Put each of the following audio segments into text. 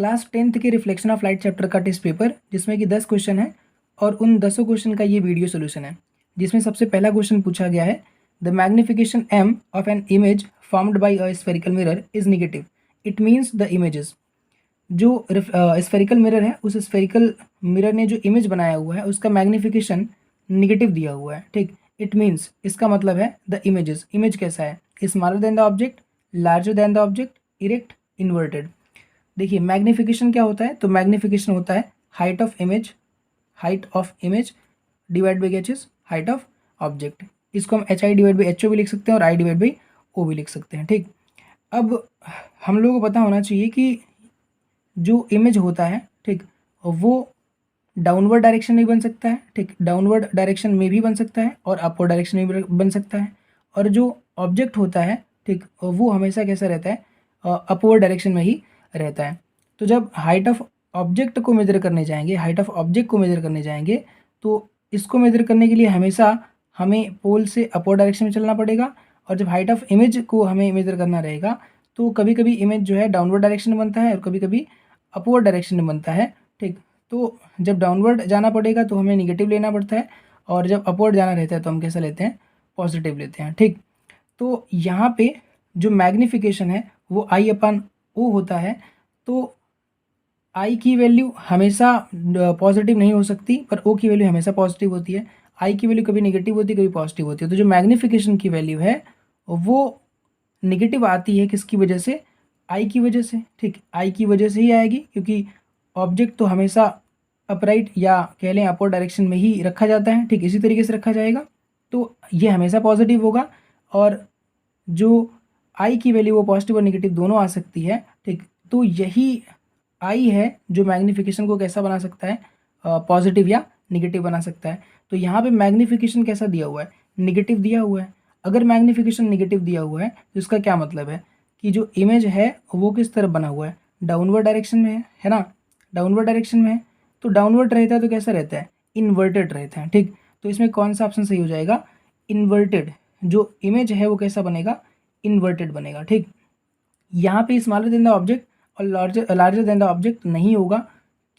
Class 10th के reflection of light chapter का test paper, जिसमें कि 10 क्वेश्चन है और उन 10 क्वेश्चन का ये वीडियो सोल्यूशन है, जिसमें सबसे पहला क्वेश्चन पूछा गया है the magnification m of an image formed by a spherical mirror is negative, it means the images. जो स्फेरिकल मिरर है, उस स्फेरिकल मिरर ने जो इमेज बनाया हुआ है उसका मैग्निफिकेशन निगेटिव दिया हुआ है, ठीक। इट मीन्स, इसका मतलब है द इमेजेस, इमेज कैसा है, smaller than the object, larger than the object, erect, inverted. देखिए मैग्निफिकेशन क्या होता है, तो मैग्निफिकेशन होता है height of image divide by क्या चीज, हाइट ऑफ ऑब्जेक्ट। इसको हम HI डिवाइड बाई HO भी लिख सकते हैं और I डिवाइड बाई O भी लिख सकते हैं, ठीक। अब हम लोगों को पता होना चाहिए कि जो इमेज होता है, ठीक, वो डाउनवर्ड डायरेक्शन में बन सकता है, ठीक, डाउनवर्ड डायरेक्शन में भी बन सकता है और अपवर्ड डायरेक्शन में भी बन सकता है। और जो ऑब्जेक्ट होता है, ठीक, वो हमेशा कैसा रहता है, अपवर्ड डायरेक्शन में ही रहता है। तो जब हाइट ऑफ ऑब्जेक्ट को मेजर करने जाएंगे, तो इसको मेजर करने के लिए हमेशा हमें पोल से अपवर्ड डायरेक्शन में चलना पड़ेगा। और जब हाइट ऑफ इमेज को हमें मेजर करना रहेगा तो कभी कभी इमेज जो है डाउनवर्ड डायरेक्शन में बनता है और कभी कभी अपवर्ड डायरेक्शन में बनता है, ठीक। तो जब डाउनवर्ड जाना पड़ेगा तो हमें निगेटिव लेना पड़ता है और जब अपवर्ड जाना रहता है तो हम कैसा लेते हैं, पॉजिटिव लेते हैं, ठीक। तो यहाँ पे जो मैग्निफिकेशन है वो I/O होता है। तो I की वैल्यू हमेशा पॉजिटिव नहीं हो सकती, पर O की वैल्यू हमेशा पॉजिटिव होती है। I की वैल्यू कभी नेगेटिव होती है, कभी पॉजिटिव होती है। तो जो मैग्निफिकेशन की वैल्यू है वो नेगेटिव आती है, किसकी वजह से, I की वजह से, ठीक। I की वजह से ही आएगी क्योंकि ऑब्जेक्ट तो हमेशा अपराइट या कह लें अपवर्ड डायरेक्शन में ही रखा जाता है, ठीक, इसी तरीके से रखा जाएगा। तो ये हमेशा पॉजिटिव होगा और जो I की वैल्यू वो पॉजिटिव और नेगेटिव दोनों आ सकती है, ठीक। तो यही I है जो मैग्निफिकेशन को कैसा बना सकता है, पॉजिटिव या नेगेटिव बना सकता है। तो यहाँ पे मैग्निफिकेशन कैसा दिया हुआ है, नेगेटिव दिया हुआ है। अगर मैग्निफिकेशन नेगेटिव दिया हुआ है तो इसका क्या मतलब है कि जो इमेज है वो किस तरफ बना हुआ है, डाउनवर्ड डायरेक्शन में है ना, डाउनवर्ड डायरेक्शन में है। तो डाउनवर्ड रहता है तो कैसा रहता है, इन्वर्टेड रहता है, ठीक। तो इसमें कौन सा ऑप्शन सही हो जाएगा, इन्वर्टेड। जो इमेज है वो कैसा बनेगा, इन्वर्टेड बनेगा, ठीक। यहाँ पे स्मॉलर देन द ऑब्जेक्ट और लार्जर देन द ऑब्जेक्ट नहीं होगा।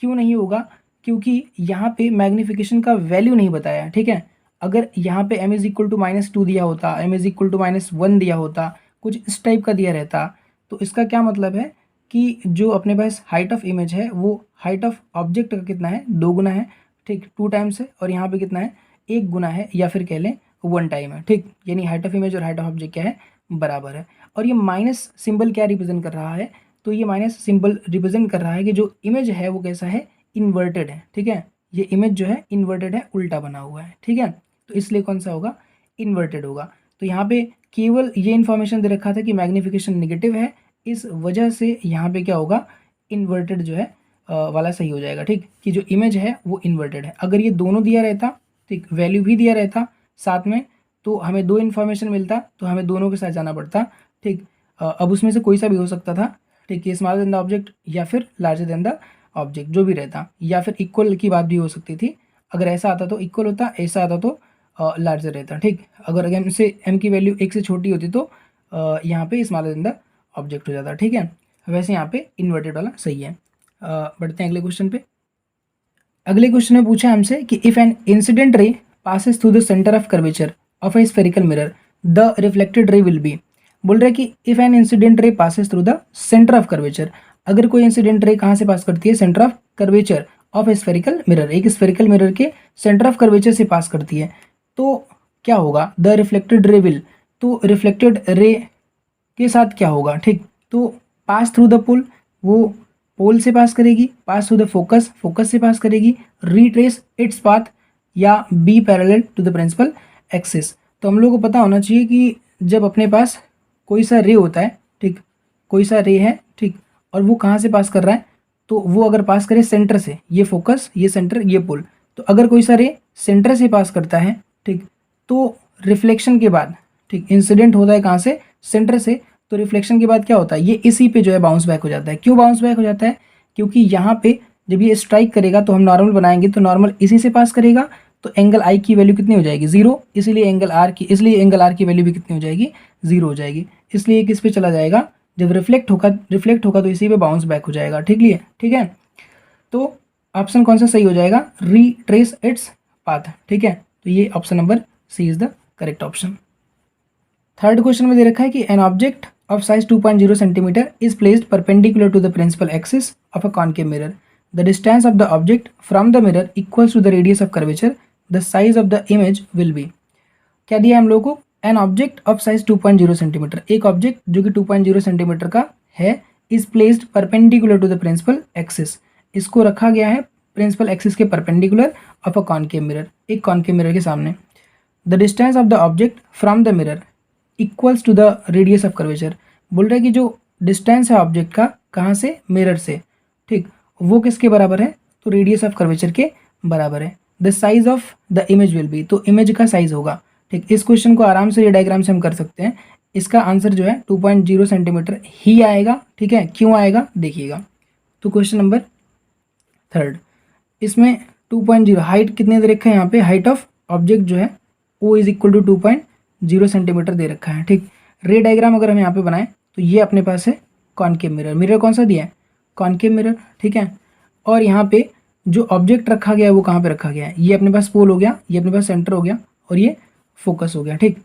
क्यों नहीं होगा, क्योंकि यहाँ पे मैग्निफिकेशन का वैल्यू नहीं बताया, ठीक है। अगर यहाँ पे m इज इक्वल टू -2 दिया होता, m इज इक्वल टू -1 दिया होता, कुछ इस टाइप का दिया रहता, तो इसका क्या मतलब है कि जो अपने पास हाइट ऑफ इमेज है वो हाइट ऑफ ऑब्जेक्ट का कितना है, 2 गुना है, ठीक, 2 टाइम्स है। और यहाँ पे कितना है, 1 गुना है या फिर कह लें 1 टाइम है, ठीक। यानी हाइट ऑफ इमेज और हाइट ऑफ ऑब्जेक्ट क्या है, बराबर है। और ये माइनस सिंबल क्या रिप्रेजेंट कर रहा है, तो ये माइनस सिंबल रिप्रेजेंट कर रहा है कि जो इमेज है वो कैसा है, इन्वर्टेड है, ठीक है। ये इमेज जो है इन्वर्टेड है, उल्टा बना हुआ है, ठीक है। तो इसलिए कौन सा होगा, इन्वर्टेड होगा। तो यहाँ पे केवल ये इन्फॉर्मेशन दे रखा था कि मैग्निफिकेशन नेगेटिव है, इस वजह से यहाँ पे क्या होगा, इन्वर्टेड जो है वाला सही हो जाएगा, ठीक, कि जो इमेज है वो इन्वर्टेड है। अगर ये दोनों दिया रहता, ठीक, वैल्यू भी दिया रहता साथ में, तो हमें 2 इन्फॉर्मेशन मिलता, तो हमें दोनों के साथ जाना पड़ता, ठीक। अब उसमें से कोई सा भी हो सकता था, ठीक, कि स्मॉलर देन द ऑब्जेक्ट या फिर लार्जर देन द ऑब्जेक्ट, जो भी रहता, या फिर इक्वल की बात भी हो सकती थी। अगर ऐसा आता तो इक्वल होता, ऐसा आता तो लार्जर रहता, ठीक। अगर m से m की वैल्यू 1 से छोटी होती तो यहाँ पे स्मॉलर देन द ऑब्जेक्ट हो जाता, ठीक है। वैसे यहाँ पे इन्वर्टेड वाला सही है। बढ़ते हैं अगले क्वेश्चन पे। अगले क्वेश्चन में पूछा हमसे कि if an incident ray passes through the centre of curvature of A spherical mirror the reflected ray will be. बोल रहे कि if an incident ray passes through the centre of curvature, अगर कोई इंसिडेंट रे कहाँ से पास करती है, centre of curvature of A spherical mirror, एक स्फेरिकल मिरर के सेंटर ऑफ कर्वेचर से पास करती है, तो क्या होगा, द रिफ्लेक्टेड रे विल। तो रिफ्लेक्टेड रे के साथ क्या होगा, ठीक। तो पास थ्रू द पोल, वो पोल से पास करेगी, pass through the focus, focus से पास करेगी, रिट्रेस इट्स पाथ, या be parallel to the principal axis. तो हम लोग को पता होना चाहिए कि जब अपने पास कोई सा रे होता है, ठीक, कोई सा रे है, ठीक, और वो कहाँ से पास कर रहा है, तो वो अगर पास करे सेंटर से, ये फोकस, ये सेंटर, ये पोल, तो अगर कोई सा रे सेंटर से पास करता है, ठीक, तो रिफ्लेक्शन के बाद, ठीक, इंसिडेंट होता है कहाँ से, सेंटर से, तो रिफ्लेक्शन के बाद क्या होता है, ये इसी पे जो है बाउंस बैक हो जाता है। क्यों बाउंस बैक हो जाता है, क्योंकि यहाँ पे जब ये स्ट्राइक करेगा तो हम नॉर्मल बनाएंगे, तो नॉर्मल इसी से पास करेगा, तो एंगल आई की वैल्यू कितनी हो जाएगी, 0, इसलिए एंगल आर की वैल्यू भी कितनी हो जाएगी, 0 हो जाएगी। इसलिए किस पे चला जाएगा, जब रिफ्लेक्ट होगा तो इसी पे बाउंस बैक हो जाएगा। ठीक है। तो ऑप्शन कौन सा सही हो जाएगा, रिट्रेस इट्स पाथ। ठीक है, तो ये option number C is the correct option. Third question में दे रखा है कि an object of size 2.0 centimetre is placed perpendicular to the principal axis of a concave mirror. The distance of the object from the mirror equals to the radius of curvature. The size of the image will be. क्या दिया है हम लोगों को, an object of size 2.0 centimetre, एक object जो कि 2.0 centimetre का है, is placed perpendicular to the principal axis. इसको रखा गया है प्रिंसिपल एक्सिस के perpendicular of a concave mirror, एक कॉन्केव मिरर के सामने। The distance of the object from the mirror equals to the radius of curvature. बोल रहा है कि जो डिस्टेंस है ऑब्जेक्ट का कहाँ से, मिरर से, ठीक, वो किसके बराबर है, तो रेडियस ऑफ कर्वेचर के बराबर है। The size of the image will B, तो इमेज का साइज होगा। ठीक, इस क्वेश्चन को आराम से ये डायग्राम से हम कर सकते हैं। इसका आंसर जो है 2.0 सेंटीमीटर ही आएगा। ठीक है, क्यों आएगा देखिएगा। तो क्वेश्चन नंबर थर्ड, इसमें 2.0 हाइट कितने दे रखा है, यहाँ पे हाइट ऑफ ऑब्जेक्ट जो है O is equal to 2.0 centimetre दे रखा है। ठीक, रे डायग्राम अगर हम यहाँ पे बनाएं तो ये अपने पास है कॉन्केव मिरर। मिरर कौन सा दिया है, कॉन्केव मिरर। ठीक है, और यहाँ पे जो ऑब्जेक्ट रखा गया है वो कहाँ पे रखा गया है, ये अपने पास पोल हो गया, ये अपने पास सेंटर हो गया, और ये फोकस हो गया। ठीक,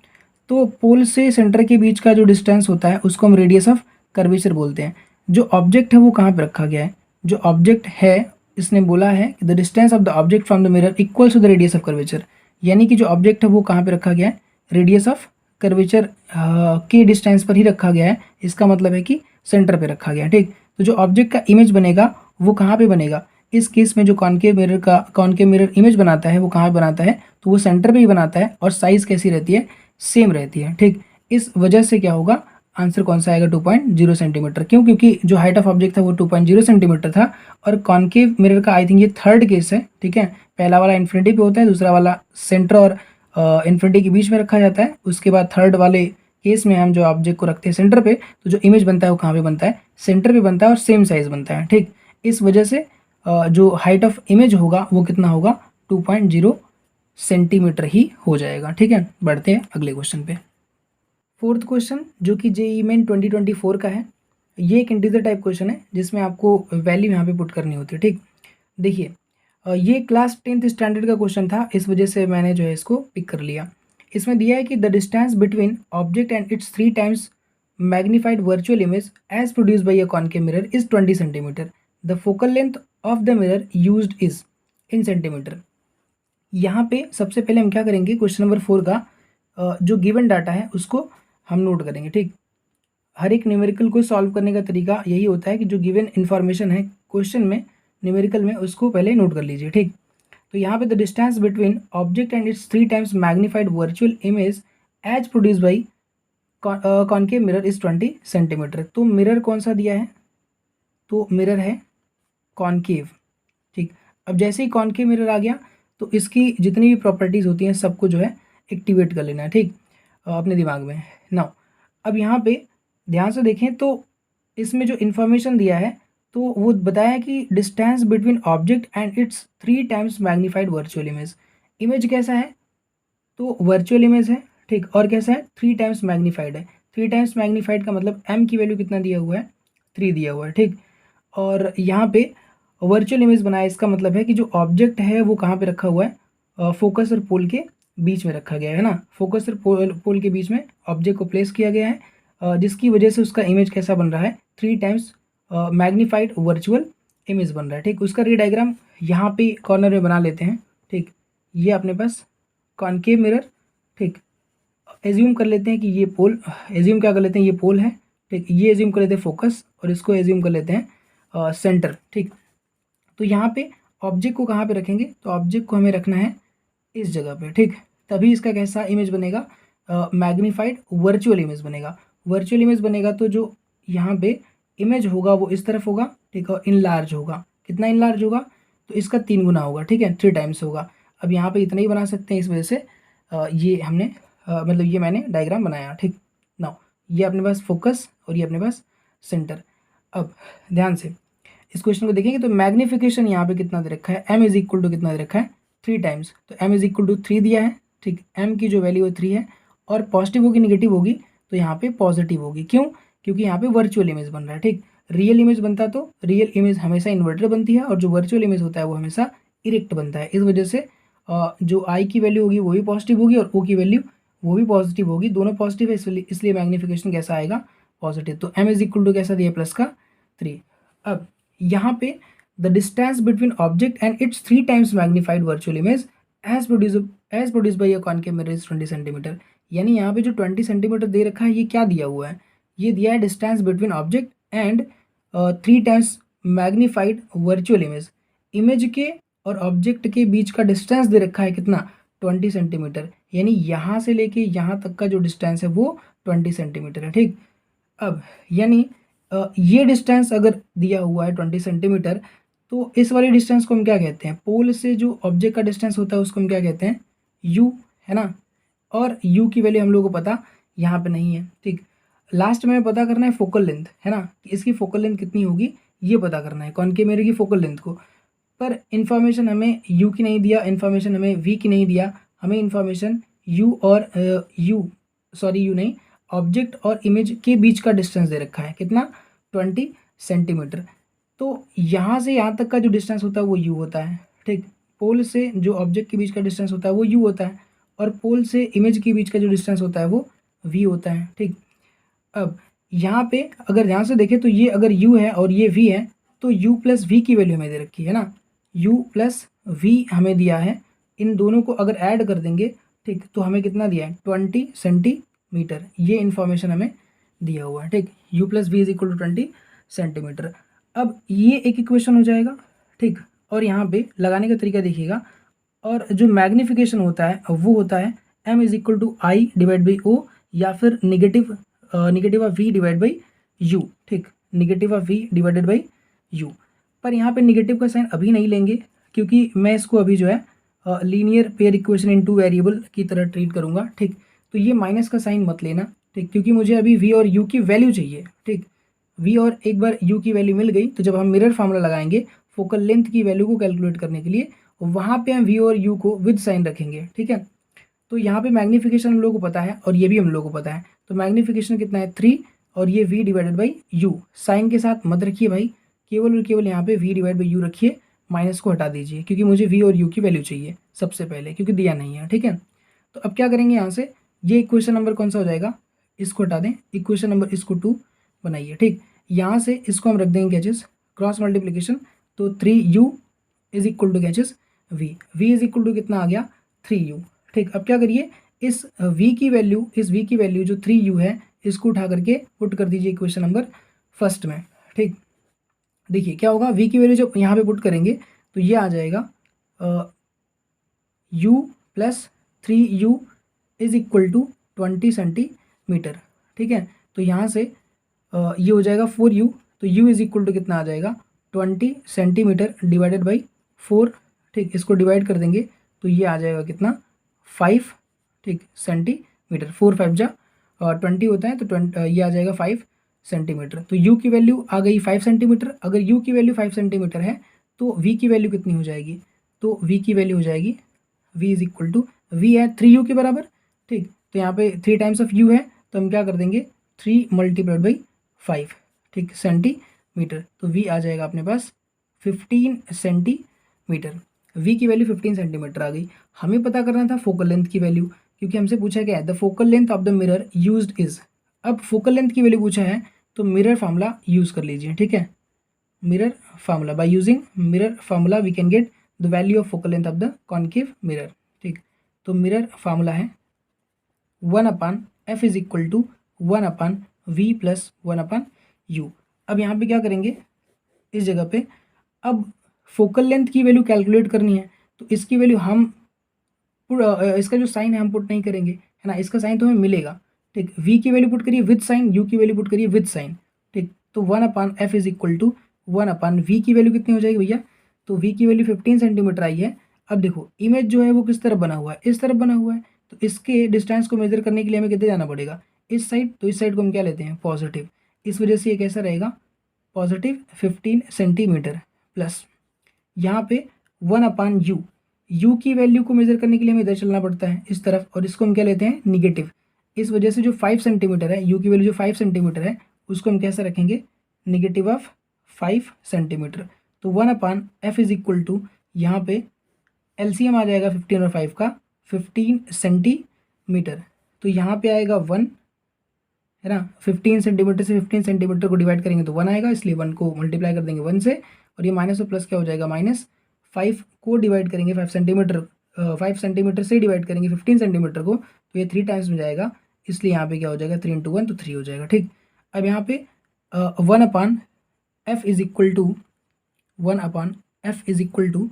तो पोल से सेंटर के बीच का जो डिस्टेंस होता है उसको हम रेडियस ऑफ कर्वेचर बोलते हैं। जो ऑब्जेक्ट है वो कहाँ पे रखा गया है, जो ऑब्जेक्ट है इसने बोला है कि the distance of the object from the mirror equals to the radius of curvature, यानी कि जो ऑब्जेक्ट है वो कहाँ पे रखा गया है, रेडियस ऑफ कर्वेचर के डिस्टेंस पर ही रखा गया है। इसका मतलब है कि सेंटर पे रखा गया है। ठीक, तो जो ऑब्जेक्ट का इमेज बनेगा वो कहाँ पे बनेगा, इस केस में जो कॉन्केव मिरर इमेज बनाता है वो कहाँ बनाता है, तो वो सेंटर पे ही बनाता है, और साइज कैसी रहती है, सेम रहती है। ठीक, इस वजह से क्या होगा, आंसर कौन सा आएगा, 2.0 सेंटीमीटर। क्यों, क्योंकि जो हाइट ऑफ ऑब्जेक्ट था वो 2.0 सेंटीमीटर था, और कॉन्केव मिरर का आई थिंक ये थर्ड केस है। ठीक है, पहला वाला इन्फिनिटी पे होता है, दूसरा वाला सेंटर और इन्फिनिटी के बीच में रखा जाता है, उसके बाद थर्ड वाले केस में हम जो ऑब्जेक्ट को रखते हैं सेंटर पे, तो जो इमेज बनता है वो कहाँ पे बनता है, सेंटर पे बनता है, और सेम साइज बनता है। ठीक, इस वजह से जो हाइट ऑफ इमेज होगा वो कितना होगा, 2.0 सेंटीमीटर ही हो जाएगा। ठीक है, बढ़ते हैं अगले क्वेश्चन पे। फोर्थ क्वेश्चन जो कि जेईई मेन 2024 का है, ये एक इंटीजर टाइप क्वेश्चन है जिसमें आपको वैल्यू यहाँ पे पुट करनी होती है। ठीक, देखिए ये क्लास 10th स्टैंडर्ड का क्वेश्चन था, इस वजह से मैंने जो है इसको पिक कर लिया। इसमें दिया है कि the distance between object and its 3 times magnified virtual image as produce by a concave mirror is 20 centimetre. The focal length of the mirror used is in centimetre. यहाँ पे सबसे पहले हम क्या करेंगे, क्वेश्चन नंबर 4 का जो गिवन डाटा है उसको हम नोट करेंगे। ठीक, हर एक न्यूमेरिकल को सॉल्व करने का तरीका यही होता है कि जो गिवन इन्फॉर्मेशन है क्वेश्चन में, न्यूमेरिकल में, उसको पहले नोट कर लीजिए। ठीक, तो यहाँ पे the distance between object and its 3 times magnified virtual image as produce by concave mirror is 20 centimetre. तो मिरर कौन सा दिया है, तो मिरर है कॉन्केव। ठीक, अब जैसे ही कॉन्केव मिरर आ गया तो इसकी जितनी भी प्रॉपर्टीज़ होती हैं सबको जो है एक्टिवेट कर लेना है। ठीक, अपने दिमाग में नाउ। अब यहाँ पे ध्यान से देखें तो इसमें जो इन्फॉर्मेशन दिया है तो वो बताया है कि distance between object and its 3 times magnified virtual image. Image कैसा है, तो वर्चुअल इमेज है। ठीक, और कैसा है, 3 टाइम्स मैग्नीफाइड है। 3 टाइम्स मैग्नीफाइड का मतलब m की वैल्यू कितना दिया हुआ है, 3 दिया हुआ है। ठीक, और यहाँ पे वर्चुअल इमेज बनाया, इसका मतलब है कि जो ऑब्जेक्ट है वो कहाँ पे रखा हुआ है, फोकस और पोल के बीच में रखा गया है ना, फोकस और पोल के बीच में ऑब्जेक्ट को प्लेस किया गया है, जिसकी वजह से उसका इमेज कैसा बन रहा है, 3 टाइम्स मैग्नीफाइड वर्चुअल इमेज बन रहा है। ठीक, उसका री डायग्राम यहाँ पे कॉर्नर में बना लेते हैं। ठीक, ये अपने पास कॉन्केव मिरर। ठीक, एज्यूम कर लेते हैं कि ये पोल, एज्यूम क्या कर लेते हैं, ये पोल है। ठीक, ये एज्यूम कर लेते हैं फोकस, और इसको एज्यूम कर लेते हैं सेंटर। ठीक, तो यहाँ पे ऑब्जेक्ट को कहाँ पे रखेंगे, तो ऑब्जेक्ट को हमें रखना है इस जगह पे। ठीक, तभी इसका कैसा इमेज बनेगा, मैग्नीफाइड वर्चुअल इमेज बनेगा। वर्चुअल इमेज बनेगा तो जो यहाँ पे इमेज होगा वो इस तरफ होगा। ठीक, और इनलार्ज होगा, कितना इनलार्ज होगा, तो इसका 3 गुना होगा। ठीक है, 3 टाइम्स होगा। अब यहाँ पे इतना ही बना सकते हैं, इस वजह से ये हमने मतलब ये मैंने डायग्राम बनाया। ठीक, नाउ ये अपने पास फोकस और ये अपने पास सेंटर। अब ध्यान से इस क्वेश्चन को देखेंगे तो मैग्निफिकेशन यहाँ पे कितना दे रखा है, m इज इक्वल टू कितना दे रखा है, 3 टाइम्स। तो m इज इक्वल टू 3 दिया है। ठीक, m की जो वैल्यू है 3 है, और पॉजिटिव होगी नेगेटिव होगी, तो यहाँ पे पॉजिटिव होगी। क्यों, क्योंकि यहाँ पे वर्चुअल इमेज बन रहा है। ठीक, रियल इमेज बनता तो रियल इमेज हमेशा इन्वर्टेड बनती है, और जो वर्चुअल इमेज होता है वो हमेशा इरेक्ट बनता है। इस वजह से जो आई की वैल्यू होगी वो भी पॉजिटिव होगी और ओ की वैल्यू वो भी पॉजिटिव होगी, दोनों पॉजिटिव है, इसलिए मैग्नीफिकेशन कैसा आएगा, पॉजिटिव। तो m इज इक्वल टू कैसा दिया, प्लस का 3। अब यहाँ पे the distance between object and its 3 times magnified virtual image as produce by a concave mirror is 20 centimetre. यानी यहाँ पे जो 20 सेंटीमीटर दे रखा है, ये क्या दिया हुआ है, ये दिया है distance between object and 3 times magnified virtual image. Image के और ऑब्जेक्ट के बीच का डिस्टेंस दे रखा है कितना, 20 सेंटीमीटर। यानी यहाँ से लेके यहाँ तक का जो डिस्टेंस है वो 20 सेंटीमीटर है। ठीक, अब यानी ये डिस्टेंस अगर दिया हुआ है 20 सेंटीमीटर, तो इस वाले डिस्टेंस को हम क्या कहते हैं, पोल से जो ऑब्जेक्ट का डिस्टेंस होता है उसको हम क्या कहते हैं, u, है ना। और u की वैल्यू हम लोगों को पता यहाँ पे नहीं है। ठीक, लास्ट में पता करना है फोकल लेंथ, है ना, कि इसकी फोकल लेंथ कितनी होगी ये पता करना है, कॉनकेव मिरर की फोकल लेंथ को। पर इन्फॉर्मेशन हमें u की नहीं दिया, इन्फॉर्मेशन हमें v की नहीं दिया, हमें इन्फॉर्मेशन u और u नहीं, ऑब्जेक्ट और इमेज के बीच का डिस्टेंस दे रखा है कितना, 20 सेंटीमीटर। तो यहाँ से यहाँ तक का जो डिस्टेंस होता है वो u होता है। ठीक, पोल से जो ऑब्जेक्ट के बीच का डिस्टेंस होता है वो u होता है, और पोल से इमेज के बीच का जो डिस्टेंस होता है वो v होता है। ठीक, अब यहाँ पे अगर ध्यान से देखें तो ये अगर u है और ये v है, तो u प्लस वी की वैल्यू हमें दे रखी है ना, u प्लस वी हमें दिया है। इन दोनों को अगर ऐड कर देंगे, ठीक, तो हमें कितना दिया है, 20 सेंटीमीटर, ये इन्फॉर्मेशन हमें दिया हुआ है। ठीक, u plus V is equal to 20 centimetre. अब ये एक इक्वेशन हो जाएगा। ठीक, और यहाँ पे लगाने का तरीका देखिएगा, और जो मैग्नीफिकेशन होता है वो होता है m is equal to I divide by O, या फिर negative of v divide by u। ठीक, negative of v divided by u। पर यहाँ पे निगेटिव का साइन अभी नहीं लेंगे, क्योंकि मैं इसको अभी जो है linear pair equation in 2 variable की तरह ट्रीट करूँगा। ठीक, तो ये माइनस का साइन मत लेना। ठीक, क्योंकि मुझे अभी v और u की वैल्यू चाहिए। ठीक, v और एक बार u की वैल्यू मिल गई, तो जब हम मिरर फार्मूला लगाएंगे फोकल लेंथ की वैल्यू को कैलकुलेट करने के लिए, वहाँ पे हम v और u को विद साइन रखेंगे। ठीक है, तो यहाँ पे मैग्नीफिकेशन हम लोगों को पता है और ये भी हम लोगों को पता है। तो मैग्नीफिकेशन कितना है, 3, और ये v divided by u। Sign के साथ मत रखिए भाई, केवल और केवल यहाँ पे v डिवाइड बाई u रखिए, माइनस को हटा दीजिए, क्योंकि मुझे v और u की वैल्यू चाहिए सबसे पहले, क्योंकि दिया नहीं है। ठीक है, तो अब क्या करेंगे, यहाँ से ये इक्वेशन नंबर कौन सा हो जाएगा, इसको हटा दें, इक्वेशन नंबर इसको 2 बनाइए। ठीक, यहाँ से इसको हम रख देंगे क्या चीज़, क्रॉस मल्टीप्लीकेशन, तो 3u इज इक्वल टू क्या चीज़, v इज इक्वल टू कितना आ गया, 3u। ठीक, अब क्या करिए, इस v की वैल्यू जो 3u है, इसको उठा करके पुट कर दीजिए इक्वेशन नंबर फर्स्ट में। ठीक, देखिए क्या होगा, v की वैल्यू जब यहाँ पे पुट करेंगे तो ये आ जाएगा u plus 3u is equal to 20 centimetre. ठीक है, तो यहाँ से ये हो जाएगा 4u, तो u इज इक्वल टू कितना आ जाएगा, 20 सेंटीमीटर डिवाइडेड बाई 4। ठीक, इसको डिवाइड कर देंगे तो ये आ जाएगा कितना, 5। ठीक, सेंटीमीटर, 4 5 जा 20 होता है, तो ये आ जाएगा 5 सेंटीमीटर। तो u की वैल्यू आ गई 5 सेंटीमीटर। अगर u की वैल्यू 5 सेंटीमीटर है तो v की वैल्यू कितनी हो जाएगी, तो v की वैल्यू हो जाएगी, v is equal to, v है 3u के बराबर। ठीक, तो यहाँ पे 3 टाइम्स ऑफ u है, तो हम क्या कर देंगे, 3 मल्टीप्लाइड बाई 5। ठीक, सेंटीमीटर, तो v आ जाएगा अपने पास 15 सेंटीमीटर। v की वैल्यू 15 सेंटीमीटर आ गई। हमें पता करना था फोकल लेंथ की वैल्यू, क्योंकि हमसे पूछा गया है the focal length of the mirror used is. अब फोकल लेंथ की वैल्यू पूछा है तो मिरर फार्मूला यूज़ कर लीजिए। ठीक है, mirror formula, by using mirror formula we can get the value of focal length of the concave mirror. ठीक, तो मिरर फार्मूला है 1/f is equal to 1/v plus 1/u। अब यहाँ पे क्या करेंगे, इस जगह पे अब फोकल लेंथ की वैल्यू कैलकुलेट करनी है, तो इसकी वैल्यू हम इसका जो साइन है हम पुट नहीं करेंगे, है ना, इसका साइन तो हमें मिलेगा। ठीक, v की वैल्यू पुट करिए विद साइन, u की वैल्यू पुट करिए विद साइन। ठीक, तो 1/f is equal to 1/v की वैल्यू कितनी हो जाएगी भैया, तो v की वैल्यू 15 सेंटीमीटर आई है। अब देखो इमेज जो है वो किस तरफ बना हुआ है, इस तरफ बना हुआ है, तो इसके डिस्टेंस को मेजर करने के लिए हमें कितने जाना पड़ेगा, इस साइड। तो इस साइड को हम क्या लेते हैं, पॉजिटिव, इस वजह से ये कैसा रहेगा, पॉजिटिव 15 सेंटीमीटर प्लस यहाँ पे 1/u। u की वैल्यू को मेजर करने के लिए हमें इधर चलना पड़ता है इस तरफ, और इसको हम क्या लेते हैं, निगेटिव। इस वजह से जो 5 सेंटीमीटर है, u की वैल्यू जो 5 सेंटीमीटर है उसको हम कैसे रखेंगे, नेगेटिव ऑफ 5 सेंटीमीटर। तो 1/f इज इक्वल टू, यहाँ पे एलसीएम आ जाएगा 15 और 5 का, 15 सेंटीमीटर। तो यहाँ पे आएगा 1, है ना, 15 सेंटीमीटर से 15 सेंटीमीटर को डिवाइड करेंगे तो 1 आएगा, इसलिए 1 को मल्टीप्लाई कर देंगे 1 से, और ये माइनस और प्लस क्या हो जाएगा, -5 को डिवाइड करेंगे 5 सेंटीमीटर, 5 सेंटीमीटर से डिवाइड करेंगे 15 सेंटीमीटर को, तो ये 3 टाइम्स में जाएगा, इसलिए यहाँ पे क्या हो जाएगा, 3 × 1 तो 3 हो जाएगा। ठीक, अब यहाँ पे 1/f is equal to 1/f is equal to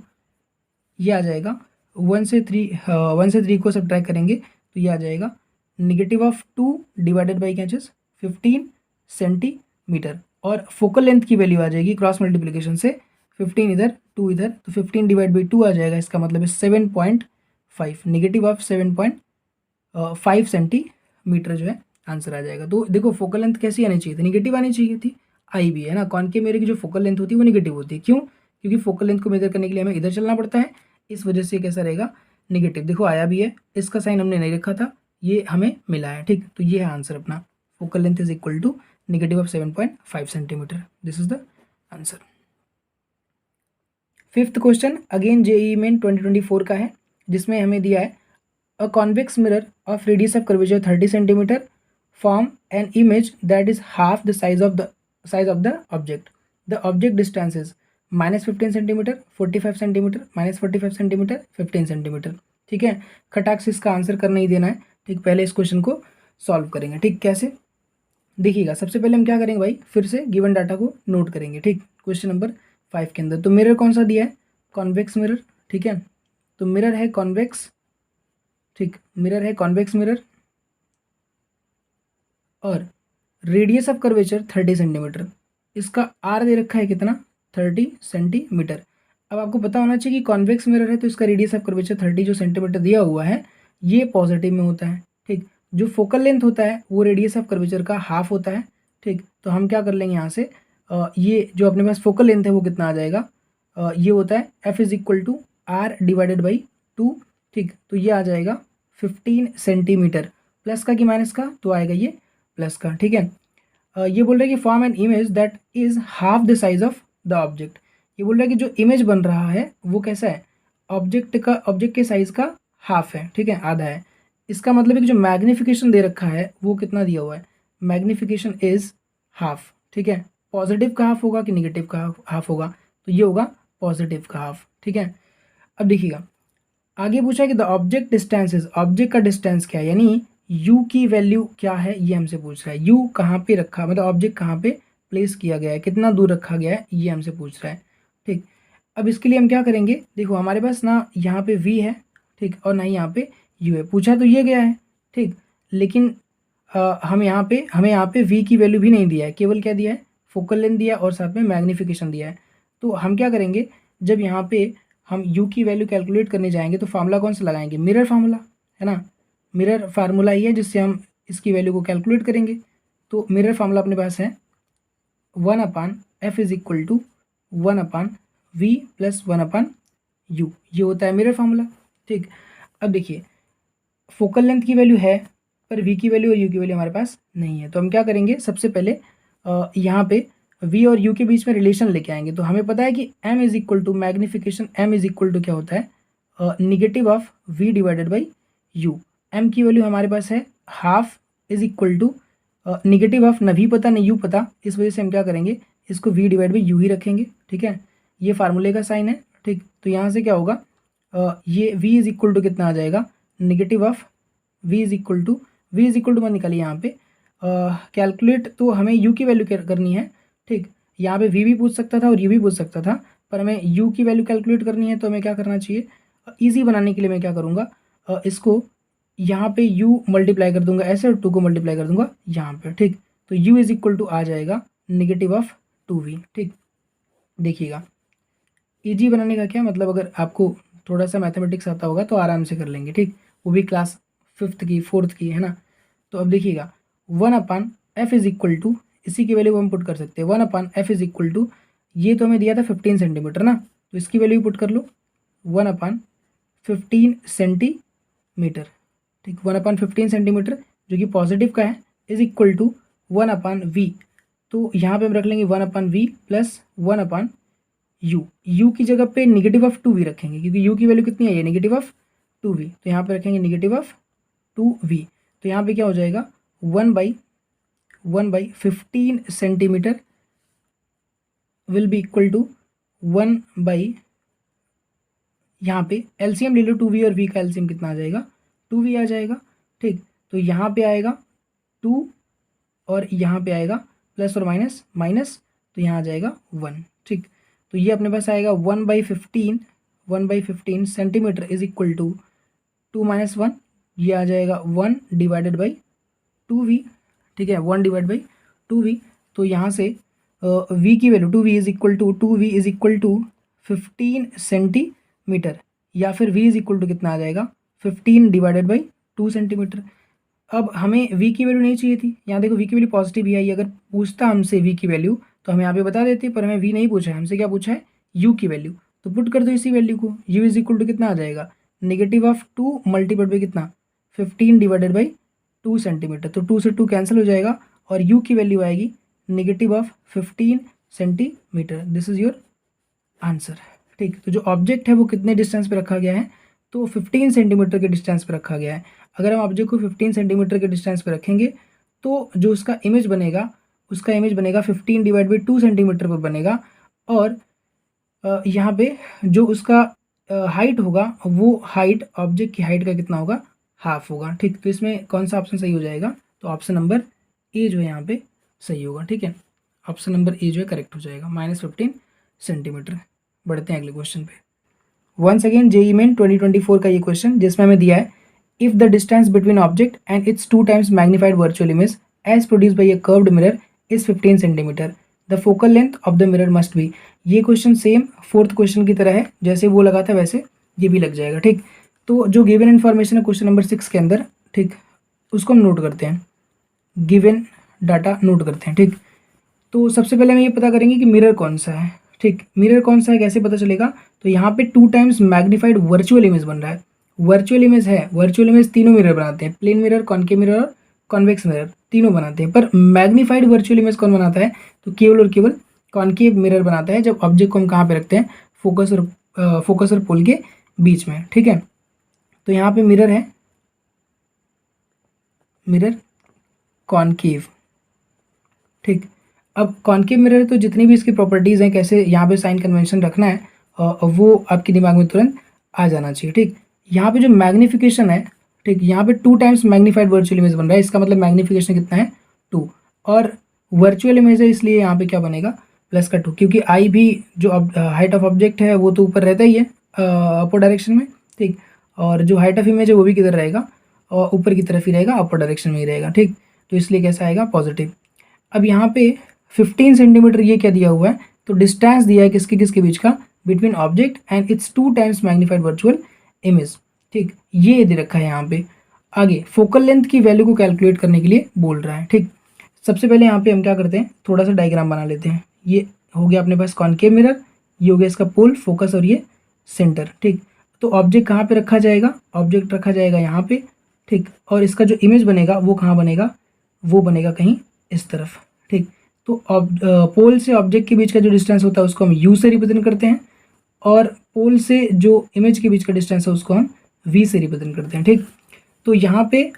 ये आ जाएगा 1 से 3 को सब्ट्रैक्ट करेंगे तो ये आ जाएगा नेगेटिव ऑफ 2 डिवाइडेड बाई क्या चीज़ 15 सेंटीमीटर, और फोकल लेंथ की वैल्यू आ जाएगी क्रॉस मल्टीप्लिकेशन से, 15 इधर 2 इधर, तो 15 डिवाइड बाई 2 आ जाएगा, इसका मतलब है 7.5, नेगेटिव ऑफ 7.5 सेंटीमीटर जो है आंसर आ जाएगा। तो देखो फोकल लेंथ कैसी आनी चाहिए थी, निगेटिव आनी चाहिए थी, आई भी है ना। कॉनकेव मिरर की जो फोकल लेंथ होती है वो निगेटिव होती है, क्यों, क्योंकि फोकल लेंथ को मेजर करने के लिए हमें इधर चलना पड़ता है, इस वजह से कैसा रहेगा, निगेटिव। देखो आया भी है, इसका साइन हमने नहीं रखा था, ये हमें मिला है। ठीक, तो ये है आंसर अपना, focal length is equal to negative of 7.5 centimetre, this is the answer. Fifth question again JEE Main 2024 का है, जिसमें हमें दिया है a convex mirror of radius of curvature 30 centimetre form an image that is half the size of the object. The object distance is -15 centimetre, 45 centimetre, -45 centimetre, 15 centimetre. ठीक है, खटाक से इसका आंसर करना ही देना है। ठीक, पहले इस क्वेश्चन को सॉल्व करेंगे। ठीक, कैसे देखिएगा, सबसे पहले हम क्या करेंगे भाई, फिर से गिवन डाटा को नोट करेंगे। ठीक, क्वेश्चन नंबर 5 के अंदर तो मिरर कौन सा दिया है, कॉन्वेक्स मिरर। ठीक है, तो मिरर है कॉन्वेक्स, ठीक, मिरर है कॉन्वेक्स मिरर, और रेडियस ऑफ कर्वेचर 30 सेंटीमीटर, इसका आर दे रखा है कितना, 30 सेंटीमीटर। अब आपको पता होना चाहिए कि कॉन्वेक्स मिरर है तो इसका रेडियस ऑफ कर्वेचर 30 जो सेंटीमीटर दिया हुआ है ये पॉजिटिव में होता है। ठीक, जो फोकल लेंथ होता है वो रेडियस ऑफ कर्वेचर का हाफ होता है। ठीक, तो हम क्या कर लेंगे यहाँ से, ये जो अपने पास फोकल लेंथ है वो कितना आ जाएगा, ये होता है F is equal to R divided by 2। ठीक, तो ये आ जाएगा 15 सेंटीमीटर, प्लस का कि माइनस का, तो आएगा ये प्लस का। ठीक है, ये बोल रहा है कि form an image that is half the size of the object. ये बोल रहा है कि जो इमेज बन रहा है वो कैसा है, ऑब्जेक्ट के साइज का हाफ है। ठीक है, आधा है। इसका मतलब है कि जो मैग्निफिकेशन दे रखा है वो कितना दिया हुआ है, मैग्निफिकेशन इज हाफ। ठीक है, पॉजिटिव का हाफ होगा कि निगेटिव का हाफ होगा, तो ये होगा पॉजिटिव का हाफ। ठीक है, अब देखिएगा आगे पूछा है कि the object distance is, object का डिस्टेंस क्या है, यानी u की वैल्यू क्या है ये हमसे पूछ रहा है। u कहाँ पे रखा, मतलब ऑब्जेक्ट कहाँ पे प्लेस किया गया है, कितना दूर रखा गया है, ये हमसे पूछ रहा है। ठीक, अब इसके लिए हम क्या करेंगे, देखो हमारे पास ना यहाँ पे v है, ठीक, और ना ही यहाँ पे u है। पूछा तो ये गया है, ठीक, लेकिन हमें यहाँ पे v की वैल्यू भी नहीं दिया है, केवल क्या दिया है, फोकल लेंथ दिया है और साथ में मैग्नीफिकेशन दिया है। तो हम क्या करेंगे, जब यहाँ पे हम u की वैल्यू कैलकुलेट करने जाएंगे तो फार्मूला कौन सा लगाएंगे, मिरर फार्मूला, है ना, मिरर फार्मूला ही है जिससे हम इसकी वैल्यू को कैलकुलेट करेंगे। तो मिरर फार्मूला अपने पास है 1/f is equal to 1/v plus 1/u, ये होता है मिरर फार्मूला। ठीक, अब देखिए फोकल लेंथ की वैल्यू है पर v की वैल्यू और u की वैल्यू हमारे पास नहीं है, तो हम क्या करेंगे, सबसे पहले यहाँ पे v और u के बीच में रिलेशन लेके आएंगे। तो हमें पता है कि m is equal to magnification, m is equal to क्या होता है, negative of v divided by u। m की वैल्यू हमारे पास है half is equal to negative of, न v पता न u पता, इस वजह से हम क्या करेंगे, इसको v डिवाइड बाई u ही रखेंगे। ठीक है, ये फार्मूले का साइन है। ठीक, तो यहाँ से क्या होगा, ये v इज इक्वल टू कितना आ जाएगा, negative of v is equal to मत निकालिए यहाँ पे, कैलकुलेट तो हमें u की वैल्यू करनी है। ठीक, यहाँ पे v भी पूछ सकता था और u भी पूछ सकता था, पर हमें u की वैल्यू कैलकुलेट करनी है, तो हमें क्या करना चाहिए, ईजी बनाने के लिए मैं क्या करूँगा, इसको यहाँ पे u मल्टीप्लाई कर दूंगा ऐसे, और 2 को मल्टीप्लाई कर दूंगा यहाँ पे। ठीक, तो u इज इक्वल टू आ जाएगा निगेटिव ऑफ 2v। ठीक, देखिएगा ईजी बनाने का क्या मतलब, अगर आपको थोड़ा सा मैथमेटिक्स आता होगा तो आराम से कर लेंगे। ठीक, वो भी क्लास 5th की 4th की, है ना। तो अब देखिएगा 1/f इज इक्वल टू, इसी की वैल्यू हम पुट कर सकते हैं, 1/f इज इक्वल टू, ये तो हमें दिया था 15 सेंटीमीटर ना, तो इसकी वैल्यू पुट कर लो 1/15 सेंटीमीटर। ठीक, 1/15 सेंटीमीटर जो कि पॉजिटिव का है, इज इक्वल टू 1/v तो यहाँ पे हम रख लेंगे 1/v प्लस 1/u। u की जगह पे नेगेटिव ऑफ 2v रखेंगे क्योंकि u की वैल्यू कितनी है, ये नेगेटिव ऑफ 2v, तो यहाँ पे रखेंगे नेगेटिव ऑफ 2v। तो यहाँ पे क्या हो जाएगा 1/15 centimetre will be equal to 1/, यहाँ पे एलसीएम ले लो 2v और v का एलसीएम कितना आ जाएगा 2v आ जाएगा। ठीक, तो यहाँ पे आएगा 2 और यहाँ पे आएगा प्लस और माइनस माइनस, तो यहाँ आ जाएगा 1। ठीक, तो ये अपने पास आएगा 1/15 सेंटीमीटर इज इक्वल टू 2 - 1, ये आ जाएगा 1 डिवाइडेड बाई 2v। ठीक है, 1 डिवाइड बाई 2v। तो यहाँ से v की value 2v is equal to 15 centimetre, या फिर v इज इक्वल टू कितना आ जाएगा 15 डिवाइडेड बाई 2 सेंटीमीटर। अब हमें v की वैल्यू नहीं चाहिए थी, यहाँ देखो v की वैल्यू पॉजिटिव ही आई, अगर पूछता हमसे v की वैल्यू तो हम यहाँ पे बता देते, पर हमें v नहीं पूछा है, हमसे क्या पूछा है u की वैल्यू। तो पुट कर दो इसी वैल्यू को, u इज इक्वल टू कितना आ जाएगा नेगेटिव ऑफ 2 मल्टीप्लाइड बाई कितना 15 डिवाइडेड बाई 2 सेंटीमीटर, तो 2 से 2 कैंसिल हो जाएगा और u की वैल्यू आएगी negative of 15 centimetre. This is your answer. ठीक, तो जो ऑब्जेक्ट है वो कितने डिस्टेंस पे रखा गया है, तो 15 सेंटीमीटर के डिस्टेंस पे रखा गया है। अगर हम ऑब्जेक्ट को 15 सेंटीमीटर के डिस्टेंस पे रखेंगे तो जो उसका इमेज बनेगा, उसका इमेज बनेगा 15 डिवाइड बाई 2 सेंटीमीटर पर बनेगा, और यहाँ पे जो उसका हाइट होगा वो हाइट ऑब्जेक्ट की हाइट का कितना होगा, हाफ होगा। ठीक, तो इसमें कौन सा ऑप्शन सही हो जाएगा, तो ऑप्शन नंबर ए जो है यहाँ पे सही होगा। ठीक है, ऑप्शन नंबर ए जो है करेक्ट हो जाएगा, -15 सेंटीमीटर। बढ़ते हैं अगले क्वेश्चन पे। वंस अगेन जेईई मेन 2024 का ये क्वेश्चन, जिसमें हमें दिया है if the distance between object and its 2 times magnified virtual image as produced by a curved mirror is 15 centimetre, the focal length of the mirror must be. ये question same 4th question की तरह है, जैसे वो लगा था वैसे ये भी लग जाएगा। ठीक, तो जो गिवन इन्फॉर्मेशन है क्वेश्चन नंबर 6 के अंदर, ठीक, उसको हम नोट करते हैं, गिवन डाटा नोट करते हैं। ठीक, तो सबसे पहले हम ये पता करेंगे कि मिरर कौन सा है। ठीक, मिरर कौन सा है कैसे पता चलेगा, तो यहाँ पे 2 टाइम्स मैग्नीफाइड वर्चुअल इमेज बन रहा है। वर्चुअल इमेज है, वर्चुअल इमेज तीनों मिरर बनाते हैं, प्लेन मिरर, कॉन्केव मिरर और कॉन्वेक्स मिरर, तीनों बनाते हैं। पर मैग्नीफाइड वर्चुअल इमेज कौन बनाता है, तो केवल और केवल कॉन्केव मिरर बनाता है, जब ऑब्जेक्ट को हम कहाँ पे रखते हैं, फोकस और पोल के बीच में। ठीक है, तो यहाँ पे मिरर है, मिरर कॉन्केव। ठीक, अब कॉन्केव मिरर तो जितनी भी इसकी प्रॉपर्टीज़ हैं, कैसे यहाँ पे साइन कन्वेंशन रखना है, वो आपके दिमाग में तुरंत आ जाना चाहिए। ठीक, यहाँ पे जो मैग्नीफिकेशन है, ठीक, यहाँ पे 2 टाइम्स मैग्नीफाइड वर्चुअल इमेज बन रहा है, इसका मतलब मैग्नीफिकेशन कितना है 2, और वर्चुअल इमेज है इसलिए यहाँ पे क्या बनेगा प्लस का 2, क्योंकि आई भी जो हाइट ऑफ ऑब्जेक्ट है वो तो ऊपर रहता ही है अपर डायरेक्शन में। ठीक, और जो हाइट ऑफ इमेज है वो भी किधर रहेगा, और ऊपर की तरफ ही रहेगा, अपर डायरेक्शन में ही रहेगा। ठीक, तो इसलिए कैसा आएगा पॉजिटिव। अब यहाँ पे 15 सेंटीमीटर ये क्या दिया हुआ है, तो डिस्टेंस दिया है किसके किसके बीच का, between object and its 2 times magnified virtual image. ठीक, ये दे रखा है यहाँ पे। आगे फोकल लेंथ की वैल्यू को कैलकुलेट करने के लिए बोल रहा है। ठीक, सबसे पहले यहाँ पे हम क्या करते हैं, थोड़ा सा डायग्राम बना लेते हैं। ये हो गया अपने पास कॉन्केव मिरर, ये हो गया इसका पोल, फोकस और ये सेंटर। ठीक, तो ऑब्जेक्ट कहाँ पे रखा जाएगा, ऑब्जेक्ट रखा जाएगा यहाँ पे। ठीक, और इसका जो इमेज बनेगा वो कहाँ बनेगा, वो बनेगा कहीं इस तरफ। ठीक, तो पोल से ऑब्जेक्ट के बीच का जो डिस्टेंस होता है उसको हम u से रिप्रेजेंट करते हैं, और पोल से जो इमेज के बीच का डिस्टेंस है उसको हम v से रिप्रेजेंट करते हैं। ठीक, तो यहाँ पे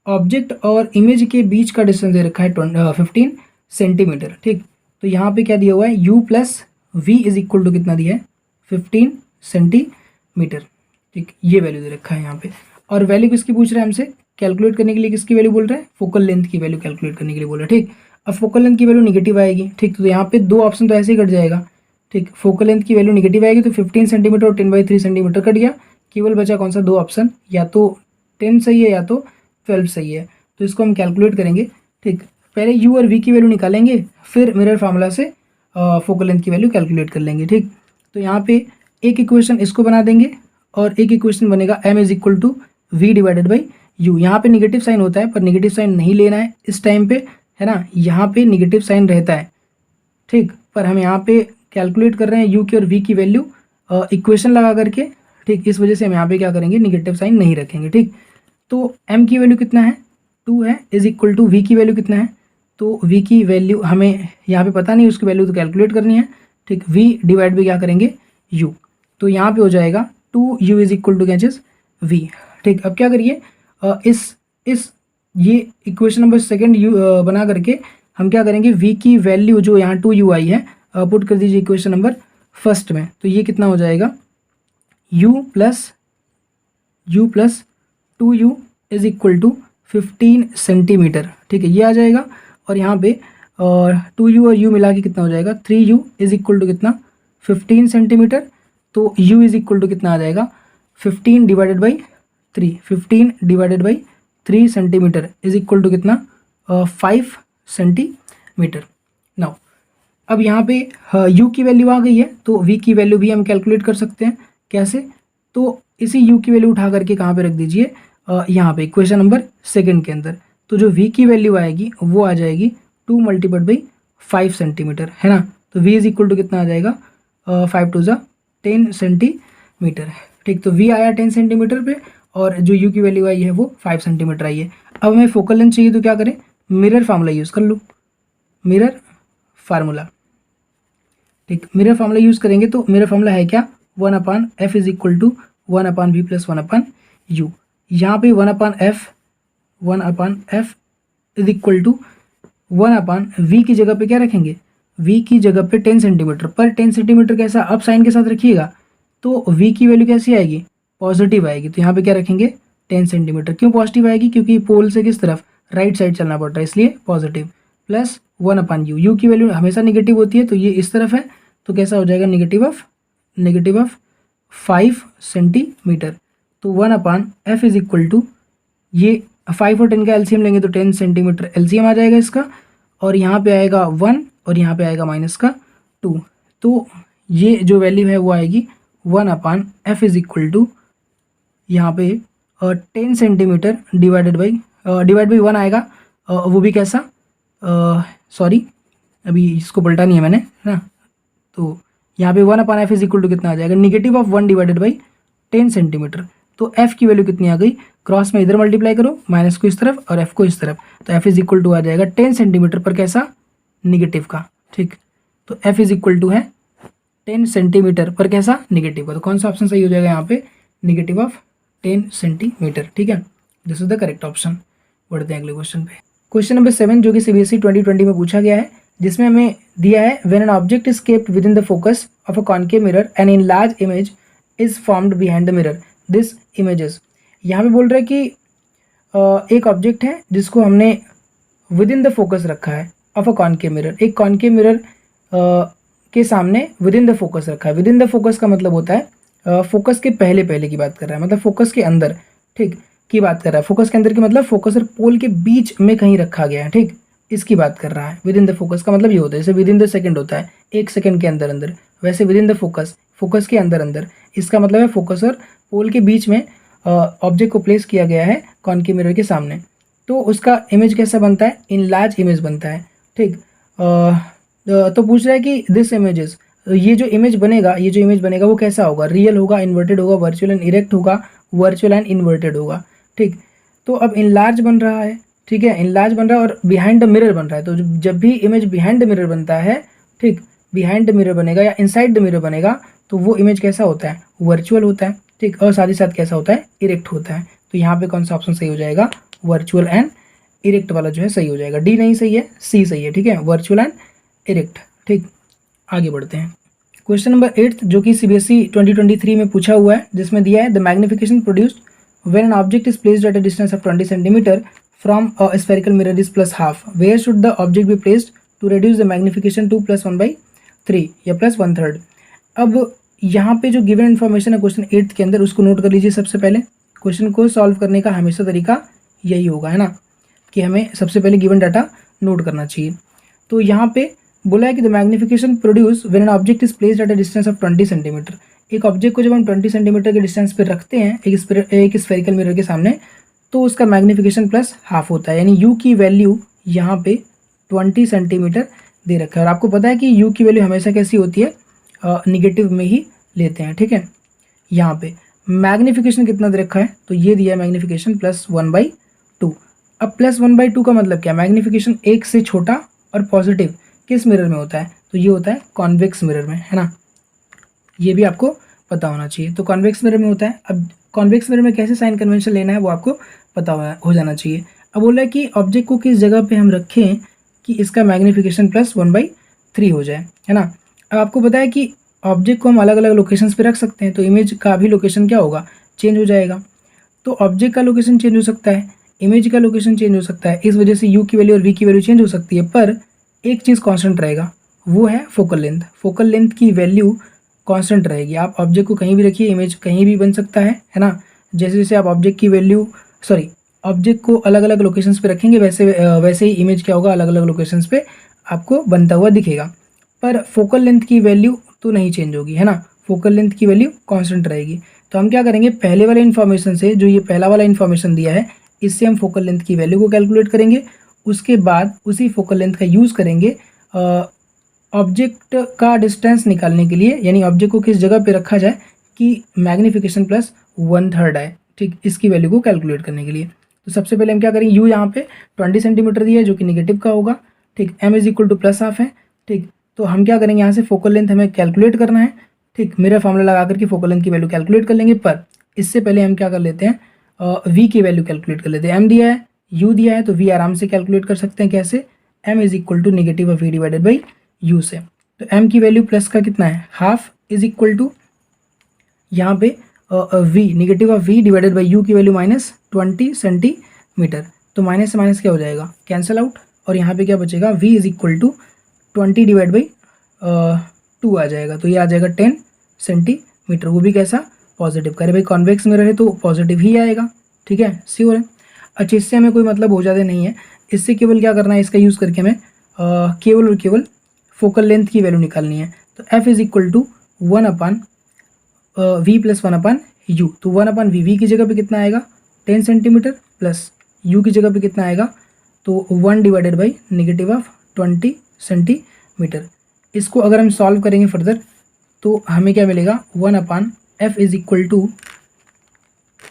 ऑब्जेक्ट और इमेज के बीच का डिस्टेंस दे रखा है 15 सेंटीमीटर। ठीक, तो यहाँ पे क्या दिया हुआ है, u plus v is equal to कितना दिया है 15 सेंटीमीटर। ठीक, ये वैल्यू दे रखा है यहाँ पे, और वैल्यू किसकी पूछ रहा है हमसे, कैलकुलेट करने के लिए किसकी वैल्यू बोल रहा है, फोकल लेंथ की वैल्यू कैलकुलेट करने के लिए बोल रहा है। ठीक, अब फोकल लेंथ की वैल्यू निगेटिव आएगी। ठीक, तो यहाँ पे 2 ऑप्शन तो ऐसे ही कट जाएगा। ठीक, फोकल लेंथ की वैल्यू निगेटिव आएगी तो 15 सेंटीमीटर और 10/3 सेंटीमीटर कट गया, केवल बचा कौन सा 2 ऑप्शन, या तो 10 सही है या तो 12 सही है। तो इसको हम कैलकुलेट करेंगे। ठीक, पहले u और v की वैल्यू निकालेंगे, फिर मिरर फार्मूला से फोकल लेंथ की वैल्यू कैलकुलेट कर लेंगे। ठीक, तो यहाँ पे एक इक्वेशन इसको बना देंगे और एक इक्वेशन बनेगा m is equal to v divided by u। यहाँ पे निगेटिव साइन होता है, पर निगेटिव साइन नहीं लेना है इस टाइम पे, है ना, यहाँ पे निगेटिव साइन रहता है। ठीक, पर हम यहाँ पे कैलकुलेट कर रहे हैं u की और v की वैल्यू इक्वेशन लगा करके। ठीक, इस वजह से हम यहाँ पे क्या करेंगे, निगेटिव साइन नहीं रखेंगे। ठीक, तो m की वैल्यू कितना है 2 है, इज इक्वल टू v की वैल्यू कितना है तो v की वैल्यू हमें यहाँ पे पता नहीं, उसकी वैल्यू तो कैलकुलेट करनी है, ठीक। v डिवाइड बाई क्या करेंगे, u, तो यहाँ पे हो जाएगा 2u इज इक्वल टू क्या चीज़, v, ठीक। अब क्या करिए, इस ये इक्वेशन नंबर सेकंड बना करके हम क्या करेंगे, v की वैल्यू जो यहाँ 2u आई है पुट कर दीजिए इक्वेशन नंबर फर्स्ट में। तो ये कितना हो जाएगा, u plus 2u is equal to 15 centimetre, ठीक है, ये आ जाएगा। और यहाँ पे 2u और u मिला के कितना हो जाएगा, 3u इज इक्वल टू कितना, 15 सेंटीमीटर। तो u इज इक्वल टू कितना आ जाएगा, 15 divided by 3, 15 divided by 3 centimetre is equal to कितना, 5 सेंटीमीटर। नाउ अब यहाँ पे u की वैल्यू आ गई है, तो v की वैल्यू भी हम कैलकुलेट कर सकते हैं। कैसे, तो इसी u की वैल्यू उठा करके कहाँ पे रख दीजिए, यहाँ पे इक्वेशन नंबर सेकंड के अंदर। तो जो v की वैल्यू आएगी वो आ जाएगी 2 मल्टीप्लाइड बाई 5 सेंटीमीटर, है ना। तो v इज इक्वल टू कितना आ जाएगा, 5 टू ज़ा 10 सेंटीमीटर, ठीक। तो v आया 10 सेंटीमीटर पे और जो u की वैल्यू आई है वो 5 सेंटीमीटर आई है। अब हमें फोकल लेंथ चाहिए, तो क्या करें, मिरर फार्मूला यूज़ कर लो, मिरर फार्मूला, ठीक। मिरर फार्मूला यूज़ करेंगे तो मिरर फार्मूला है क्या, 1/f is equal to 1/v plus 1/u। यहाँ पे 1/f is equal to 1/v की जगह पे क्या रखेंगे, v की जगह पे 10 सेंटीमीटर, पर 10 सेंटीमीटर कैसा, अप साइन के साथ रखिएगा, तो v की वैल्यू कैसी आएगी, पॉजिटिव आएगी। तो यहाँ पे क्या रखेंगे, 10 सेंटीमीटर। क्यों पॉजिटिव आएगी, क्योंकि पोल से किस तरफ, राइट साइड चलना पड़ रहा है, इसलिए पॉजिटिव। प्लस 1/u, u की वैल्यू हमेशा निगेटिव होती है, तो ये इस तरफ है, तो कैसा हो जाएगा, नेगेटिव ऑफ 5 सेंटीमीटर। तो 1/f इज इक्वल टू, ये 5 और 10 का एलसीएम लेंगे तो 10 सेंटीमीटर एलसीएम आ जाएगा इसका, और यहाँ पे आएगा 1 और यहाँ पे आएगा -2। तो ये जो वैल्यू है वो आएगी 1/f इज इक्वल टू, यहाँ पे 10 सेंटीमीटर डिवाइड बाई 1 आएगा, वो भी कैसा, सॉरी अभी इसको पलटा नहीं है मैंने, है ना। तो यहाँ पे 1/f इज इक्वल टू कितना आ जाएगा, negative of 1 divided by 10 centimetre. तो f की वैल्यू कितनी आ गई, क्रॉस में इधर मल्टीप्लाई करो, माइनस को इस तरफ और f को इस तरफ, तो f इज इक्वल टू आ जाएगा 10 सेंटीमीटर पर कैसा, निगेटिव का, ठीक। तो f इज इक्वल टू है 10 सेंटीमीटर पर कैसा, निगेटिव का। तो कौन सा ऑप्शन सही हो जाएगा यहाँ पे, नेगेटिव ऑफ 10 सेंटीमीटर, ठीक है, this is the correct option. बढ़ते हैं अगले क्वेश्चन पे। क्वेश्चन नंबर 7 जो कि CBSE 2020 में पूछा गया है, जिसमें हमें दिया है when an object is kept with in the focus of a concave mirror and in large image is formed behind the mirror this images. यहाँ पे बोल रहा है कि एक ऑब्जेक्ट है जिसको हमने विद इन द फोकस रखा है ऑफ अ कॉनकेव मिरर, एक कॉनकेव मिरर के सामने विद इन द फोकस रखा है। विद इन द फोकस का मतलब होता है फोकस के पहले की बात कर रहा है, मतलब फोकस के अंदर, ठीक, की बात कर रहा है। फोकस के अंदर की मतलब फोकस और पोल के बीच में कहीं रखा गया है, ठीक, इसकी बात कर रहा है। विद इन द फोकस का मतलब ये होता है, जैसे विद इन द सेकंड होता है, 1 सेकंड के अंदर अंदर, वैसे with in the focus, focus के अंदर अंदर, इसका मतलब है फोकस और पोल के बीच में ऑब्जेक्ट को प्लेस किया गया है कॉनकेव मिरर के सामने। तो उसका इमेज कैसा बनता है, इन लार्ज इमेज बनता है, ठीक। तो पूछ रहा है कि दिस इमेजेस, ये जो इमेज बनेगा वो कैसा होगा, रियल होगा, इन्वर्टेड होगा, वर्चुअल एंड इरेक्ट होगा, वर्चुअल एंड इन्वर्टेड होगा, ठीक। तो अब इन लार्ज बन रहा है, ठीक है, इन लार्ज बन रहा है और बिहाइंड द मिरर बन रहा है। तो जब भी इमेज बिहाइंड द मिरर बनता है, ठीक, बिहाइंड द मिरर बनेगा या इनसाइड द मिरर बनेगा, तो वो इमेज कैसा होता है, वर्चुअल होता है, ठीक, और साथ ही साथ कैसा होता है, इरेक्ट होता है। तो यहाँ पे कौन सा ऑप्शन सही हो जाएगा, वर्चुअल एंड इरेक्ट वाला जो है सही हो जाएगा। डी नहीं सही है, सी सही है, ठीक है, वर्चुअल एंड इरेक्ट, ठीक। आगे बढ़ते हैं। क्वेश्चन नंबर 8 जो कि CBSE 2023 में पूछा हुआ है, जिसमें दिया है the magnification produced when an object is placed at a distance of 20 centimetre from a spherical mirror is +half, where should the object be placed to reduce the magnification to +1/3 या +1/3। अब यहाँ पे जो गिवन इन्फॉर्मेशन है question 8 के अंदर, उसको note कर लीजिए। सबसे पहले क्वेश्चन को सॉल्व करने का हमेशा तरीका यही होगा, है ना, कि हमें सबसे पहले गिवन डाटा नोट करना चाहिए। तो यहाँ पे बोला है कि the magnification produce when an object is placed at a distance of 20 centimetre. एक ऑब्जेक्ट को जब हम 20 सेंटीमीटर के डिस्टेंस पे रखते हैं एक स्फेरिकल मिरर के सामने, तो उसका मैग्निफिकेशन +half होता है, यानी u की वैल्यू यहाँ पे 20 सेंटीमीटर दे रखा है। और आपको पता है कि u की वैल्यू हमेशा कैसी होती है, निगेटिव में ही लेते हैं, ठीक है। यहाँ पे मैग्निफिकेशन कितना दे रखा है, तो ये दिया है मैग्निफिकेशन +1/2। अब +1/2 का मतलब क्या, मैग्नीफिकेशन 1 से छोटा और पॉजिटिव किस मिरर में होता है, तो ये होता है कॉन्वेक्स मिरर में, है ना, ये भी आपको पता होना चाहिए। तो कॉन्वेक्स मिरर में होता है। अब कॉन्वेक्स मिरर में कैसे साइन कन्वेंशन लेना है वो आपको पता हो जाना चाहिए। अब बोला है कि ऑब्जेक्ट को किस जगह पे हम रखें कि इसका मैग्नीफिकेशन +1/3 हो जाए, है ना। अब आपको पता है कि ऑब्जेक्ट को हम अलग अलग लोकेशंस पे रख सकते हैं, तो इमेज का भी लोकेशन क्या होगा, चेंज हो जाएगा। तो ऑब्जेक्ट का लोकेशन चेंज हो सकता है, इमेज का लोकेशन चेंज हो सकता है, इस वजह से यू की वैल्यू और वी की वैल्यू चेंज हो सकती है, पर एक चीज़ कांस्टेंट रहेगा, वो है फोकल लेंथ। फोकल लेंथ की वैल्यू कांस्टेंट रहेगी। आप ऑब्जेक्ट को कहीं भी रखिए, इमेज कहीं भी बन सकता है ना। जैसे जैसे आप ऑब्जेक्ट की वैल्यू ऑब्जेक्ट को अलग अलग लोकेशंस पे रखेंगे, वैसे ही इमेज क्या होगा, अलग अलग लोकेशंस पे आपको बनता हुआ दिखेगा। पर फोकल लेंथ की वैल्यू तो नहीं चेंज होगी, है ना, फोकल लेंथ की वैल्यू कांस्टेंट रहेगी। तो हम क्या करेंगे, पहले वाले इन्फॉर्मेशन से, जो ये पहला वाला इन्फॉर्मेशन दिया है, इससे हम फोकल लेंथ की वैल्यू को कैलकुलेट करेंगे। उसके बाद उसी फोकल लेंथ का यूज़ करेंगे ऑब्जेक्ट का डिस्टेंस निकालने के लिए, यानी ऑब्जेक्ट को किस जगह पे रखा जाए कि मैग्नीफिकेशन +1/3 आए, ठीक, इसकी वैल्यू को कैलकुलेट करने के लिए। तो सबसे पहले हम क्या करेंगे, यू यहाँ पे 20 सेंटीमीटर दिया है जो कि निगेटिव का होगा, ठीक, m इज इक्वल टू +1/2 है, ठीक। तो हम क्या करेंगे, यहाँ से फोकल लेंथ हमें कैलकुलेट करना है, ठीक, मेरा फॉर्मूला लगा करके फोकल लेंथ की वैल्यू कैलकुलेट कर लेंगे। पर इससे पहले हम क्या कर लेते हैं, v की वैल्यू कैलकुलेट कर लेते हैं। m दिया है, u दिया है, तो v आराम से कैलकुलेट कर सकते हैं। कैसे, m is equal to -v divided by u से। तो m की वैल्यू प्लस का कितना है, हाफ, इज इक्वल टू यहाँ पे v, -v divided by u की वैल्यू -20 सेंटीमीटर। तो माइनस से माइनस क्या हो जाएगा, कैंसल आउट, और यहाँ पे क्या बचेगा, v is equal to 20 divide by 2 आ जाएगा। तो ये आ जाएगा 10 सेंटीमीटर, वो भी कैसा, पॉजिटिव का। अरे भाई कॉन्वेक्स मिरर है तो पॉजिटिव ही आएगा, ठीक है, श्योर है। अच्छा, इससे हमें कोई मतलब हो जाते नहीं है, इससे केवल क्या करना है, इसका यूज़ करके हमें केवल और केवल फोकल लेंथ की वैल्यू निकालनी है। तो f is equal to 1/v + 1/u। तो 1/v, v की जगह पे कितना आएगा, 10 सेंटीमीटर, प्लस u की जगह पे कितना आएगा, तो 1 डिवाइडेड बाई -20 सेंटीमीटर। इसको अगर हम सॉल्व करेंगे फर्दर तो हमें क्या मिलेगा, 1/f is equal to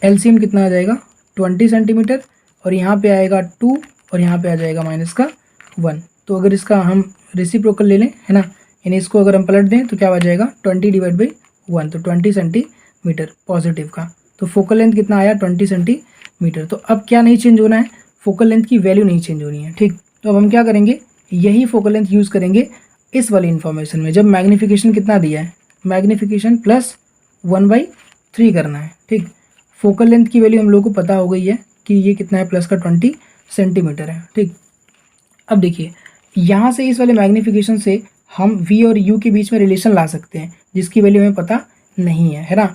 LCM कितना आ जाएगा, 20 सेंटीमीटर, और यहाँ पे आएगा 2 और यहाँ पे आ जाएगा -1। तो अगर इसका हम रेसिप्रोकल ले लें, है ना, यानी इसको अगर हम पलट दें तो क्या आ जाएगा, 20 डिवाइड बाई 1, तो 20 सेंटीमीटर पॉजिटिव का। तो फोकल लेंथ कितना आया, 20 सेंटीमीटर। तो अब क्या नहीं चेंज होना है, फोकल लेंथ की वैल्यू नहीं चेंज होनी है, ठीक। तो अब हम क्या करेंगे, यही फोकल लेंथ यूज़ करेंगे इस वाली इन्फॉर्मेशन में, जब मैग्नीफिकेशन कितना दिया है, मैग्नीफिकेशन +1/3 करना है, ठीक। फोकल लेंथ की वैल्यू हम लोग को पता हो गई है कि ये कितना है, प्लस का 20 सेंटीमीटर है, ठीक। अब देखिए, यहाँ से इस वाले मैग्नीफिकेशन से हम v और u के बीच में रिलेशन ला सकते हैं, जिसकी वैल्यू हमें पता नहीं है ना।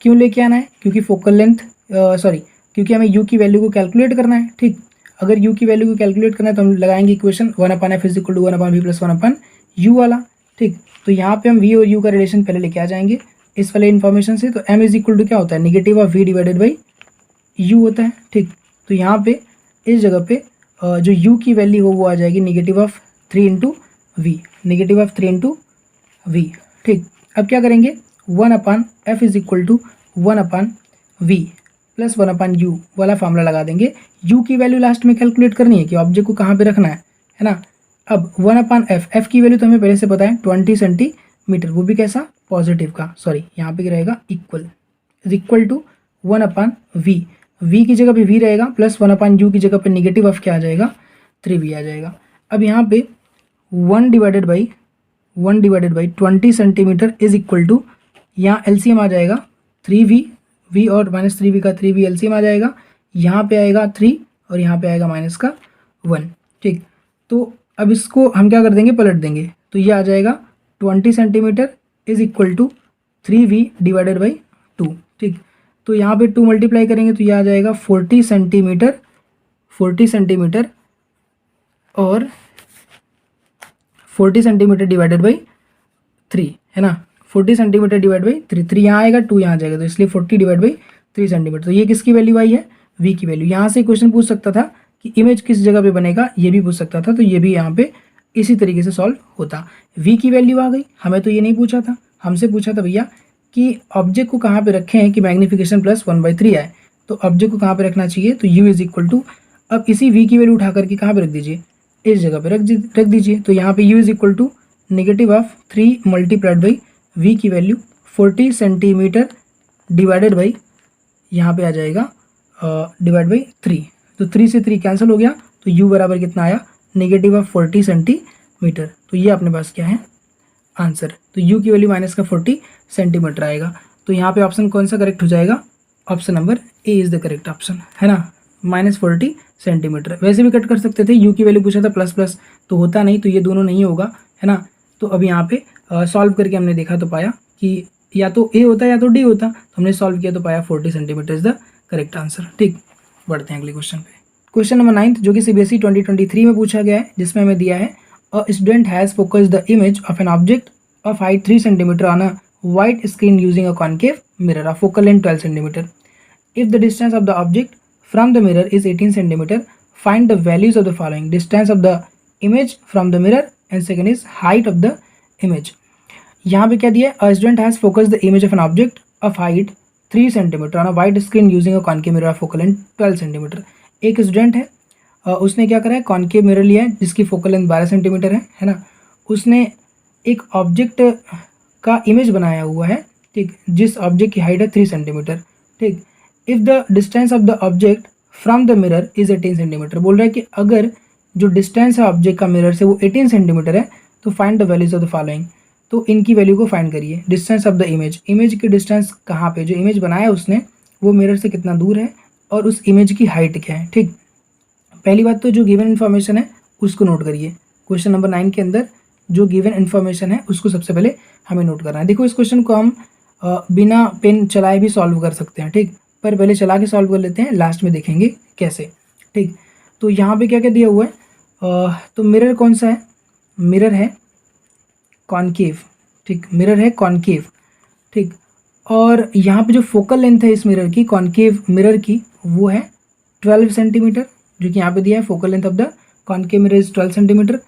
क्यों लेके आना है, क्योंकि फोकल लेंथ क्योंकि हमें u की वैल्यू को कैलकुलेट करना है, ठीक। अगर u की वैल्यू को कैलकुलेट करना है तो हम लगाएंगे equation 1/f is equal to 1/v + 1/u वाला, ठीक। तो यहाँ पे हम v और u का रिलेशन पहले लेके आ जाएंगे इस वाले इन्फॉर्मेशन से। तो m इज इक्वल टू क्या होता है, -v डिवाइडेड बाई u होता है, ठीक। तो यहाँ पे इस जगह पे जो u की वैल्यू हो वो आ जाएगी -3 × v, -3 × v, ठीक। अब क्या करेंगे, 1/f is equal to 1/v + 1/u वाला फॉर्मूला लगा देंगे। u की वैल्यू लास्ट में कैलकुलेट करनी है कि ऑब्जेक्ट को कहाँ पे रखना है ना। अब 1/f, f की वैल्यू तो हमें पहले से पता है 20 सेंटीमीटर, वो भी कैसा, पॉजिटिव का, यहाँ पे रहेगा इक्वल टू 1/v, v की जगह पे v रहेगा, प्लस 1/u की जगह पे -ऑफ क्या आ जाएगा, 3v आ जाएगा। अब यहाँ पे 1 divided by 20 centimetre is equal to, यहाँ एलसीएम आ जाएगा 3v, v और -3v का 3v एलसीएम आ जाएगा, यहाँ पे आएगा 3 और यहाँ पे आएगा -1, ठीक। तो अब इसको हम क्या कर देंगे, पलट देंगे, तो ये आ जाएगा 20 centimetre is equal to 3v divided by 2, ठीक। तो यहाँ पे 2 मल्टीप्लाई करेंगे तो ये आ जाएगा 40 सेंटीमीटर और 40 सेंटीमीटर डिवाइडेड बाई 3, है ना, 40 सेंटीमीटर डिवाइड बाई 3 यहाँ आएगा, 2 यहाँ आ जाएगा, तो इसलिए 40 डिवाइड बाई 3 सेंटीमीटर। तो ये किसकी वैल्यू आई है, v की वैल्यू। यहाँ से क्वेश्चन पूछ सकता था कि इमेज किस जगह पे बनेगा, ये भी पूछ सकता था, तो ये भी यहाँ पे इसी तरीके से सॉल्व होता। v की वैल्यू आ गई, हमें तो ये नहीं पूछा था, हमसे पूछा था भैया कि ऑब्जेक्ट को कहाँ पे रखें कि मैग्नीफिकेशन +1/3 आए। तो ऑब्जेक्ट को कहाँ पे रखना चाहिए, तो u इज इक्वल टू अब इसी v की वैल्यू उठा करके कहाँ पे रख दीजिए, इस जगह पे रख दीजिए। तो यहाँ पे u is equal to negative of 3 multiplied by v की वैल्यू 40 सेंटीमीटर डिवाइडेड बाई यहाँ पे आ जाएगा डिवाइड बाई 3। तो 3 से 3 कैंसिल हो गया, तो u बराबर कितना आया, नेगेटिव ऑफ 40 सेंटीमीटर। तो ये अपने पास क्या है आंसर। तो u की वैल्यू माइनस का 40 सेंटीमीटर आएगा। तो यहाँ पे ऑप्शन कौन सा करेक्ट हो जाएगा, option number A is the correct option, है ना, -40 सेंटीमीटर। वैसे भी कट कर सकते थे, u की वैल्यू पूछा था प्लस प्लस तो होता नहीं, तो ये दोनों नहीं होगा, है ना। तो अब यहाँ पे सॉल्व करके हमने देखा तो पाया कि या तो ए होता या तो डी होता, तो हमने सॉल्व किया तो पाया 40 centimetre is the correct answer. ठीक, बढ़ते हैं अगले क्वेश्चन पे। क्वेश्चन नंबर 9 जो कि CBSE 2023 में पूछा गया है, जिसमें हमें दिया है a student has focused the image of N object of height 3 centimetre on a white screen using a concave mirror of focal length 12 centimeter. If the distance of the object from the mirror is 18 centimeter, find the values of the following: distance of the image from the mirror and second is height of the image. यहाँ पे क्या दिया है, a student has focused the image of an object of height 3 centimeter on a white screen using a concave mirror of focal length 12 centimeter. एक student है, उसने क्या करा है, कॉन्केव मिरर लिया है जिसकी फोकल लेंथ 12 सेंटीमीटर है ना। उसने एक ऑब्जेक्ट का इमेज बनाया हुआ है, ठीक, जिस ऑब्जेक्ट की हाइट है 3 सेंटीमीटर, ठीक। If the distance of the object from the mirror is 18 centimetre, बोल रहा है कि अगर जो डिस्टेंस है ऑब्जेक्ट का मिरर से वो 18 सेंटीमीटर है, तो find the values of the following. तो इनकी वैल्यू को फाइंड करिए। Distance of the image, image की डिस्टेंस कहाँ पे, जो इमेज बनाया उसने वो मिरर से कितना दूर है, और उस इमेज की हाइट क्या है, ठीक। पहली बात तो जो गिवन इन्फॉर्मेशन है उसको नोट करिए। क्वेश्चन नंबर 9 के अंदर जो गिवन इन्फॉर्मेशन है उसको सबसे पहले हमें नोट करना है। देखो इस क्वेश्चन को हम बिना पेन चलाए भी सॉल्व कर सकते हैं, ठीक, पर पहले चला के सॉल्व कर लेते हैं, लास्ट में देखेंगे कैसे, ठीक। तो यहाँ पे क्या क्या दिया हुआ है, तो मिरर कौन सा है, मिरर है कॉनकेव, ठीक, मिरर है कॉनकेव, ठीक। और यहाँ पे जो फोकल लेंथ है इस मिरर की, कॉनकेव मिरर की, वो है 12 सेंटीमीटर, जो कि यहाँ पे दिया है। Focal length of the concave mirror is 12 centimetre.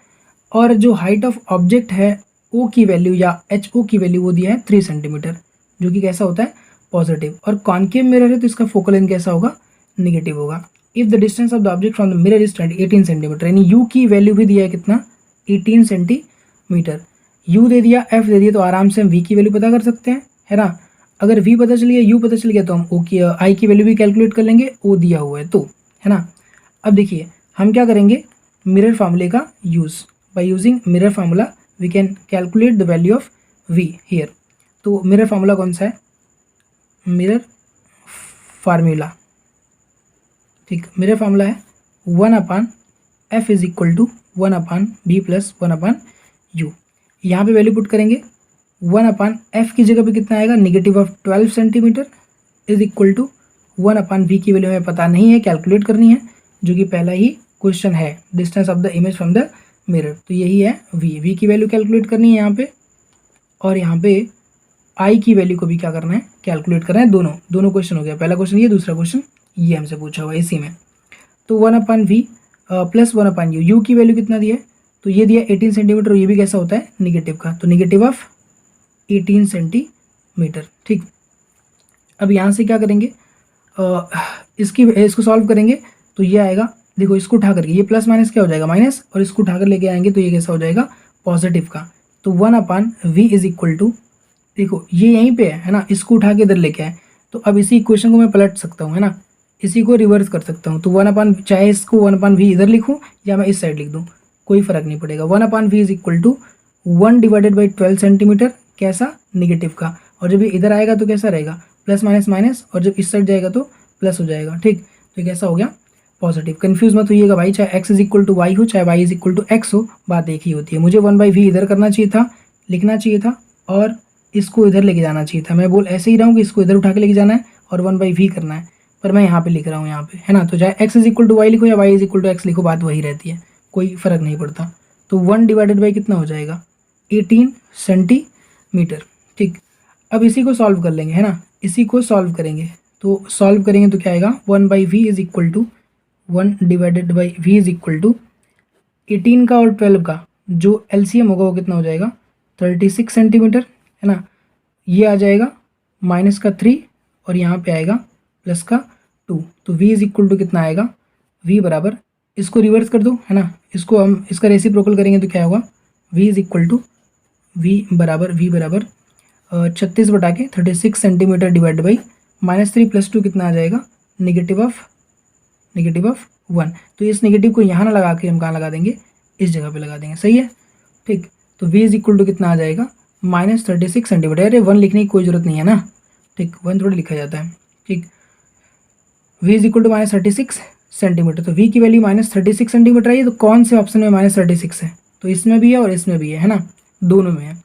और जो हाइट ऑफ ऑब्जेक्ट है ओ की वैल्यू या HO की वैल्यू वो दिया है 3 सेंटीमीटर, जो कि कैसा होता है, पॉजिटिव। और कॉनकेव मिरर है तो इसका फोकल लेंथ कैसा होगा, निगेटिव होगा। If the distance of the object from the mirror is 18 centimetre, यानी यू की वैल्यू भी दिया है कितना, 18 सेंटीमीटर। यू दे दिया, एफ दे दिया, तो आराम से हम वी की वैल्यू पता कर सकते हैं, है ना। अगर वी पता चल गया, यू पता चल गया, तो हम ओ की आई की वैल्यू भी कैलकुलेट कर लेंगे, ओ दिया हुआ है तो, है ना। अब देखिए हम क्या करेंगे, मिरर फार्मूले का use, by using mirror formula we can calculate the value of v here। तो मिरर फार्मूला कौन सा है, मिरर फार्मूला, ठीक, मिरर फार्मूला है 1/f is equal to 1/b plus 1/u। यहाँ पे वैल्यू पुट करेंगे, 1/f की जगह पे कितना आएगा, negative of 12 centimetre is equal to 1/v की वैल्यू हमें पता नहीं है, कैलकुलेट करनी है, जो कि पहला ही क्वेश्चन है, distance of the image from the mirror, तो यही है v की वैल्यू कैलकुलेट करनी है यहाँ पे, और यहाँ पे i की वैल्यू को भी क्या करना है, कैलकुलेट करना है। दोनों क्वेश्चन हो गया, पहला क्वेश्चन ये, दूसरा क्वेश्चन ये हमसे पूछा हुआ है इसी में। तो 1/v प्लस 1/u, u की वैल्यू कितना दिया है, तो ये दिया 18 सेंटीमीटर, ये भी कैसा होता है, निगेटिव का, तो नेगेटिव ऑफ 18 सेंटीमीटर, ठीक। अब यहाँ से क्या करेंगे, इसको सॉल्व करेंगे, तो ये आएगा, देखो इसको उठा करके ये प्लस माइनस क्या हो जाएगा, माइनस, और इसको उठाकर लेके आएंगे तो ये कैसा हो जाएगा, पॉजिटिव का। तो 1/v इज इक्वल टू, देखो ये यहीं पे है ना, इसको उठा के इधर लेके आए, तो अब इसी इक्वेशन को मैं पलट सकता हूँ, है ना, इसी को रिवर्स कर सकता हूँ। तो 1/, चाहे इसको 1/v इधर लिखूँ या मैं इस साइड लिख दूँ, कोई फर्क नहीं पड़ेगा। 1/v is equal to 1 divided by 12 centimetre, कैसा, निगेटिव का, और जब ये इधर आएगा तो कैसा रहेगा, प्लस माइनस माइनस, और जब इस साइड जाएगा तो प्लस हो जाएगा, ठीक। तो कैसा हो गया, पॉजिटिव। कंफ्यूज मत होइएगा भाई, चाहे x is equal to Y हो, चाहे y is equal to x हो, बात एक ही होती है। मुझे 1/v इधर करना चाहिए था, लिखना चाहिए था, और इसको इधर लेके जाना चाहिए था। मैं बोल ऐसे ही रहा हूँ कि इसको इधर उठा के लेके जाना है और 1/v करना है, पर मैं यहाँ पे लिख रहा हूँ यहाँ पे, है ना। तो चाहे x is equal to Y लिखो या y is equal to x लिखो, बात वही रहती है, कोई फर्क नहीं पड़ता। तो 1 डिवाइडेड बाई कितना हो जाएगा, 18 सेंटीमीटर, ठीक। अब इसी को सॉल्व कर लेंगे, है ना, इसी को सॉल्व करेंगे, तो सॉल्व करेंगे तो क्या आएगा, 1/v is equal to 1 divided by v is equal to 18 का और 12 का जो LCM होगा वो कितना हो जाएगा, 36 सेंटीमीटर, है ना। ये आ जाएगा -3 और यहाँ पे आएगा +2, तो v इज इक्वल टू कितना आएगा, v बराबर, इसको रिवर्स कर दो है ना, इसको हम इसका रेसिप्रोकल करेंगे तो क्या होगा, v is equal to v बराबर 36/36 सेंटीमीटर डिवाइड बाई -3 + 2 कितना आ जाएगा, नेगेटिव ऑफ 1। तो इस नेगेटिव को यहाँ ना लगा के हम कहाँ लगा देंगे, इस जगह पे लगा देंगे, सही है। ठीक, तो v इज इक्वल टू कितना आ जाएगा, -36 सेंटीमीटर। अरे 1 लिखने की कोई ज़रूरत नहीं है ना, ठीक, 1 थोड़ी लिखा जाता है। ठीक, v is equal to -36 centimetre. तो v की वैल्यू -36 सेंटीमीटर आई, तो कौन से ऑप्शन में -36 है, तो इसमें भी है और इसमें भी है ना, दोनों में है।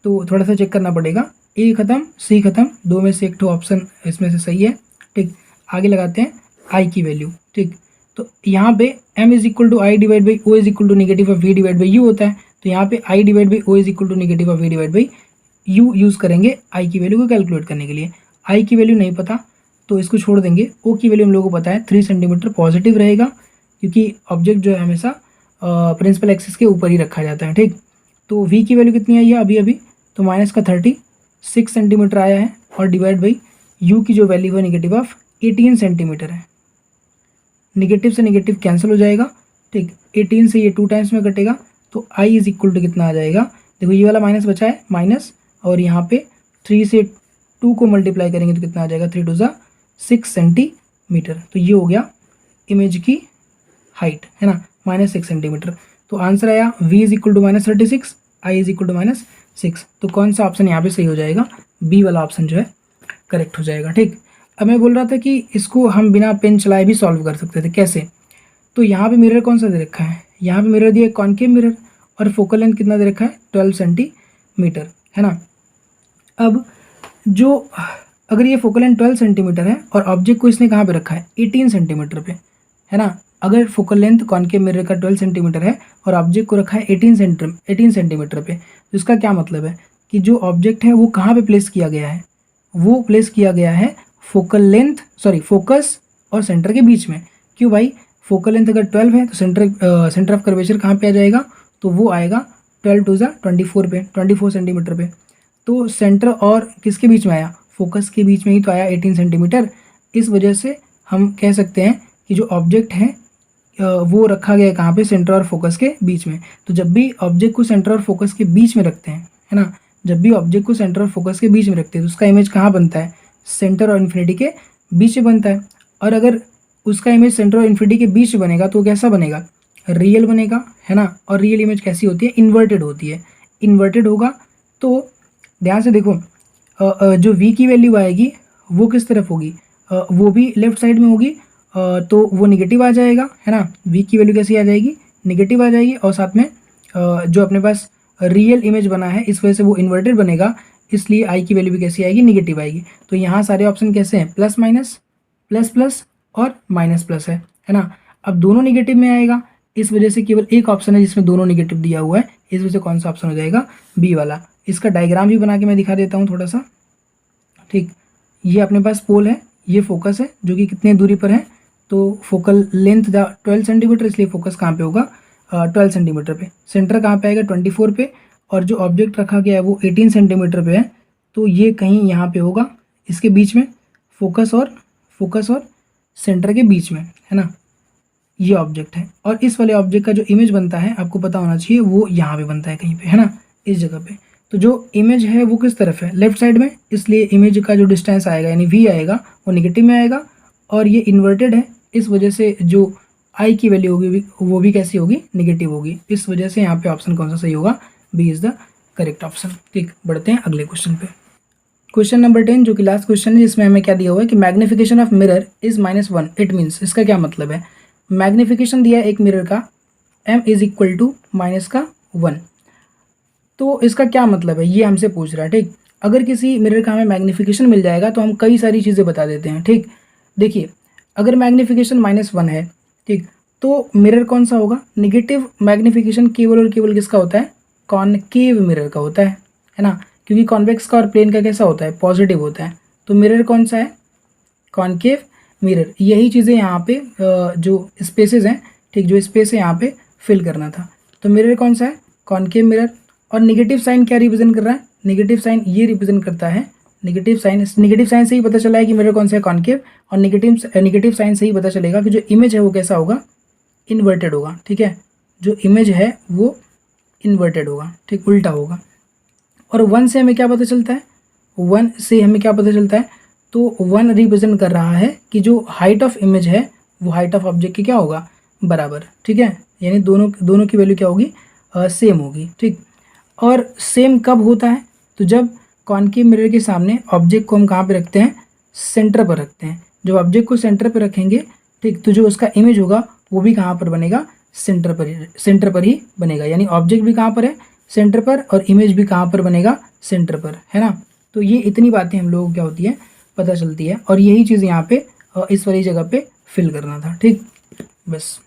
तो थोड़ा सा चेक करना पड़ेगा, ए खत्म सी खत्म, दो में से एक तो ऑप्शन इसमें से सही है। ठीक, आगे लगाते हैं आई की वैल्यू। ठीक, तो यहाँ पे m is equal to I divide by O is equal to negative of V divide by U होता है। तो यहाँ पे I divide by O is equal to negative of V divide by U use करेंगे I की value को calculate करने के लिए। आई की वैल्यू नहीं पता तो इसको छोड़ देंगे। ओ की वैल्यू हम लोगों को पता है 3 सेंटीमीटर पॉजिटिव रहेगा, क्योंकि ऑब्जेक्ट जो है हमेशा प्रिंसिपल एक्सिस के ऊपर ही रखा जाता है। ठीक, तो वी की वैल्यू कितनी आई है अभी अभी, तो -36 सेंटीमीटर आया है, और डिवाइड बाई यू की जो वैल्यू है नेगेटिव ऑफ 18 सेंटीमीटर है। नेगेटिव से नेगेटिव कैंसिल हो जाएगा। ठीक, 18 से ये 2 टाइम्स में कटेगा, तो आई इज इक्वल टू कितना आ जाएगा, देखो ये वाला माइनस बचा है माइनस, और यहाँ पे 3 से 2 को मल्टीप्लाई करेंगे तो कितना आ जाएगा, 3 × 6 सेंटीमीटर। तो ये हो गया इमेज की हाइट है ना, -6 सेंटीमीटर। तो आंसर आया v is equal to -36, I is equal to -6। तो कौन सा ऑप्शन यहाँ पे सही हो जाएगा, बी वाला ऑप्शन जो है करेक्ट हो जाएगा। ठीक, अब मैं बोल रहा था कि इसको हम बिना पेन चलाए भी सॉल्व कर सकते थे, कैसे, तो यहाँ पे मिरर कौन सा दे रखा है, यहाँ पे मिरर दिया कॉनकेव मिरर, और फोकल लेंथ कितना दे रखा है, 12 सेंटीमीटर है ना। अब जो अगर ये फोकल लेंथ 12 सेंटीमीटर है और ऑब्जेक्ट को इसने कहाँ पे रखा है, 18 सेंटीमीटर पे है ना। अगर फोकल लेंथ कॉनकेव मिरर का 12 सेंटीमीटर है और ऑब्जेक्ट को रखा है 18 सेंटीमीटर पे, तो इसका क्या मतलब है कि जो ऑब्जेक्ट है वो कहाँ पे प्लेस किया गया है, वो प्लेस किया गया है फोकस और सेंटर के बीच में। क्यों भाई, फोकल लेंथ अगर 12 है तो सेंटर ऑफ कर्वेचर कहाँ पे आ जाएगा, तो वो आएगा 12 × 24 पे, 24 सेंटीमीटर पे। तो सेंटर और किसके बीच में आया, फोकस के बीच में ही तो आया 18 सेंटीमीटर। इस वजह से हम कह सकते हैं कि जो ऑब्जेक्ट है वो रखा गया है कहाँ पे, सेंटर और फोकस के बीच में। तो जब भी ऑब्जेक्ट को सेंटर और फोकस के बीच में रखते हैं है ना, जब भी ऑब्जेक्ट को सेंटर और फोकस के बीच में रखते हैं तो उसका इमेज कहाँ बनता है, सेंटर और इन्फिनिटी के बीच में बनता है। और अगर उसका इमेज सेंटर और इन्फिनिटी के बीच में बनेगा तो कैसा बनेगा, रियल बनेगा है ना। और रियल इमेज कैसी होती है, इन्वर्टेड होती है। इन्वर्टेड होगा तो ध्यान से देखो, जो v की वैल्यू आएगी वो किस तरफ होगी, वो भी लेफ्ट साइड में होगी, तो वो निगेटिव आ जाएगा है ना। v की वैल्यू कैसी आ जाएगी, निगेटिव आ जाएगी, और साथ में जो अपने पास रियल इमेज बना है इस वजह से वो इन्वर्टेड बनेगा, इसलिए i की वैल्यू भी कैसी आएगी, निगेटिव आएगी। तो यहाँ सारे ऑप्शन कैसे हैं, प्लस माइनस, प्लस प्लस और माइनस प्लस है ना। अब दोनों निगेटिव में आएगा, इस वजह से केवल एक ऑप्शन है जिसमें दोनों निगेटिव दिया हुआ है, इस वजह से कौन सा ऑप्शन हो जाएगा, बी वाला। इसका डायग्राम भी बना के मैं दिखा देता हूँ थोड़ा सा। ठीक, ये अपने पास पोल है, ये फोकस है जो कि कितने दूरी पर है, तो फोकल लेंथ 12 सेंटीमीटर, इसलिए फोकस कहाँ पे होगा, 12 सेंटीमीटर पे। सेंटर कहाँ पे आएगा, 24 पे, और जो ऑब्जेक्ट रखा गया है वो 18 सेंटीमीटर पे है, तो ये कहीं यहाँ पे होगा, इसके बीच में, फोकस और सेंटर के बीच में है ना, ये ऑब्जेक्ट है। और इस वाले ऑब्जेक्ट का जो इमेज बनता है आपको पता होना चाहिए, वो यहाँ पे बनता है कहीं पे है ना, इस जगह पे। तो जो इमेज है वो किस तरफ है, लेफ्ट साइड में, इसलिए इमेज का जो डिस्टेंस आएगा यानी v आएगा वो निगेटिव में आएगा, और ये इन्वर्टेड है, इस वजह से जो i की वैल्यू होगी वो भी कैसी होगी, निगेटिव होगी। इस वजह से यहाँ पे ऑप्शन कौन सा सही होगा, B is the correct option. ठीक, बढ़ते हैं अगले क्वेश्चन पे। क्वेश्चन नंबर 10 जो कि लास्ट क्वेश्चन है, जिसमें हमें क्या दिया हुआ है कि magnification of mirror is -1, it means, इसका क्या मतलब है, मैग्निफिकेशन दिया है एक मिरर का m इज इक्वल टू -1, तो इसका क्या मतलब है ये हमसे पूछ रहा है। ठीक, अगर किसी मिरर का हमें मैग्निफिकेशन मिल जाएगा तो हम कई सारी चीज़ें बता देते हैं। ठीक, देखिए अगर मैग्निफिकेशन -1 है, ठीक, तो मिरर कौन सा होगा, निगेटिव मैग्निफिकेशन केवल और केवल किसका होता है, कॉनकेव मिरर का होता है ना, क्योंकि कॉन्वेक्स का और प्लेन का कैसा होता है, पॉजिटिव होता है। तो मिरर कौन सा है, कॉनकेव मिरर। यही चीज़ें यहाँ पे जो स्पेसेस हैं, ठीक, जो स्पेस है यहाँ पे फिल करना था। तो मिरर कौन सा है, कॉनकेव मिरर। और नेगेटिव साइन क्या रिप्रेजेंट कर रहा है, नेगेटिव साइन ये रिप्रेजेंट करता है नेगेटिव साइन से ही पता चला है कि मिरर कौन सा है, कॉनकेव, और नेगेटिव साइन से ही पता चलेगा कि जो इमेज है वो कैसा होगा, इन्वर्टेड होगा। ठीक है, जो इमेज है वो इन्वर्टेड होगा, ठीक, उल्टा होगा। और 1 से हमें क्या पता चलता है, 1 से हमें क्या पता चलता है, तो 1 रिप्रेजेंट कर रहा है कि जो हाइट ऑफ इमेज है वो हाइट ऑफ ऑब्जेक्ट की क्या होगा, बराबर। ठीक है, यानी दोनों की वैल्यू क्या होगी, सेम होगी। ठीक, और सेम कब होता है, तो जब कॉनकेव मिरर के सामने ऑब्जेक्ट को हम कहाँ पे रखते हैं, सेंटर पर रखते हैं। जब ऑब्जेक्ट को सेंटर पर रखेंगे, ठीक, तो जो उसका इमेज होगा वो भी कहाँ पर बनेगा, सेंटर पर ही बनेगा। यानी ऑब्जेक्ट भी कहाँ पर है, सेंटर पर, और इमेज भी कहाँ पर बनेगा, सेंटर पर, है ना। तो ये इतनी बातें हम लोगों को क्या होती है, पता चलती है, और यही चीज़ यहाँ पे इस वाली जगह पे फिल करना था। ठीक, बस।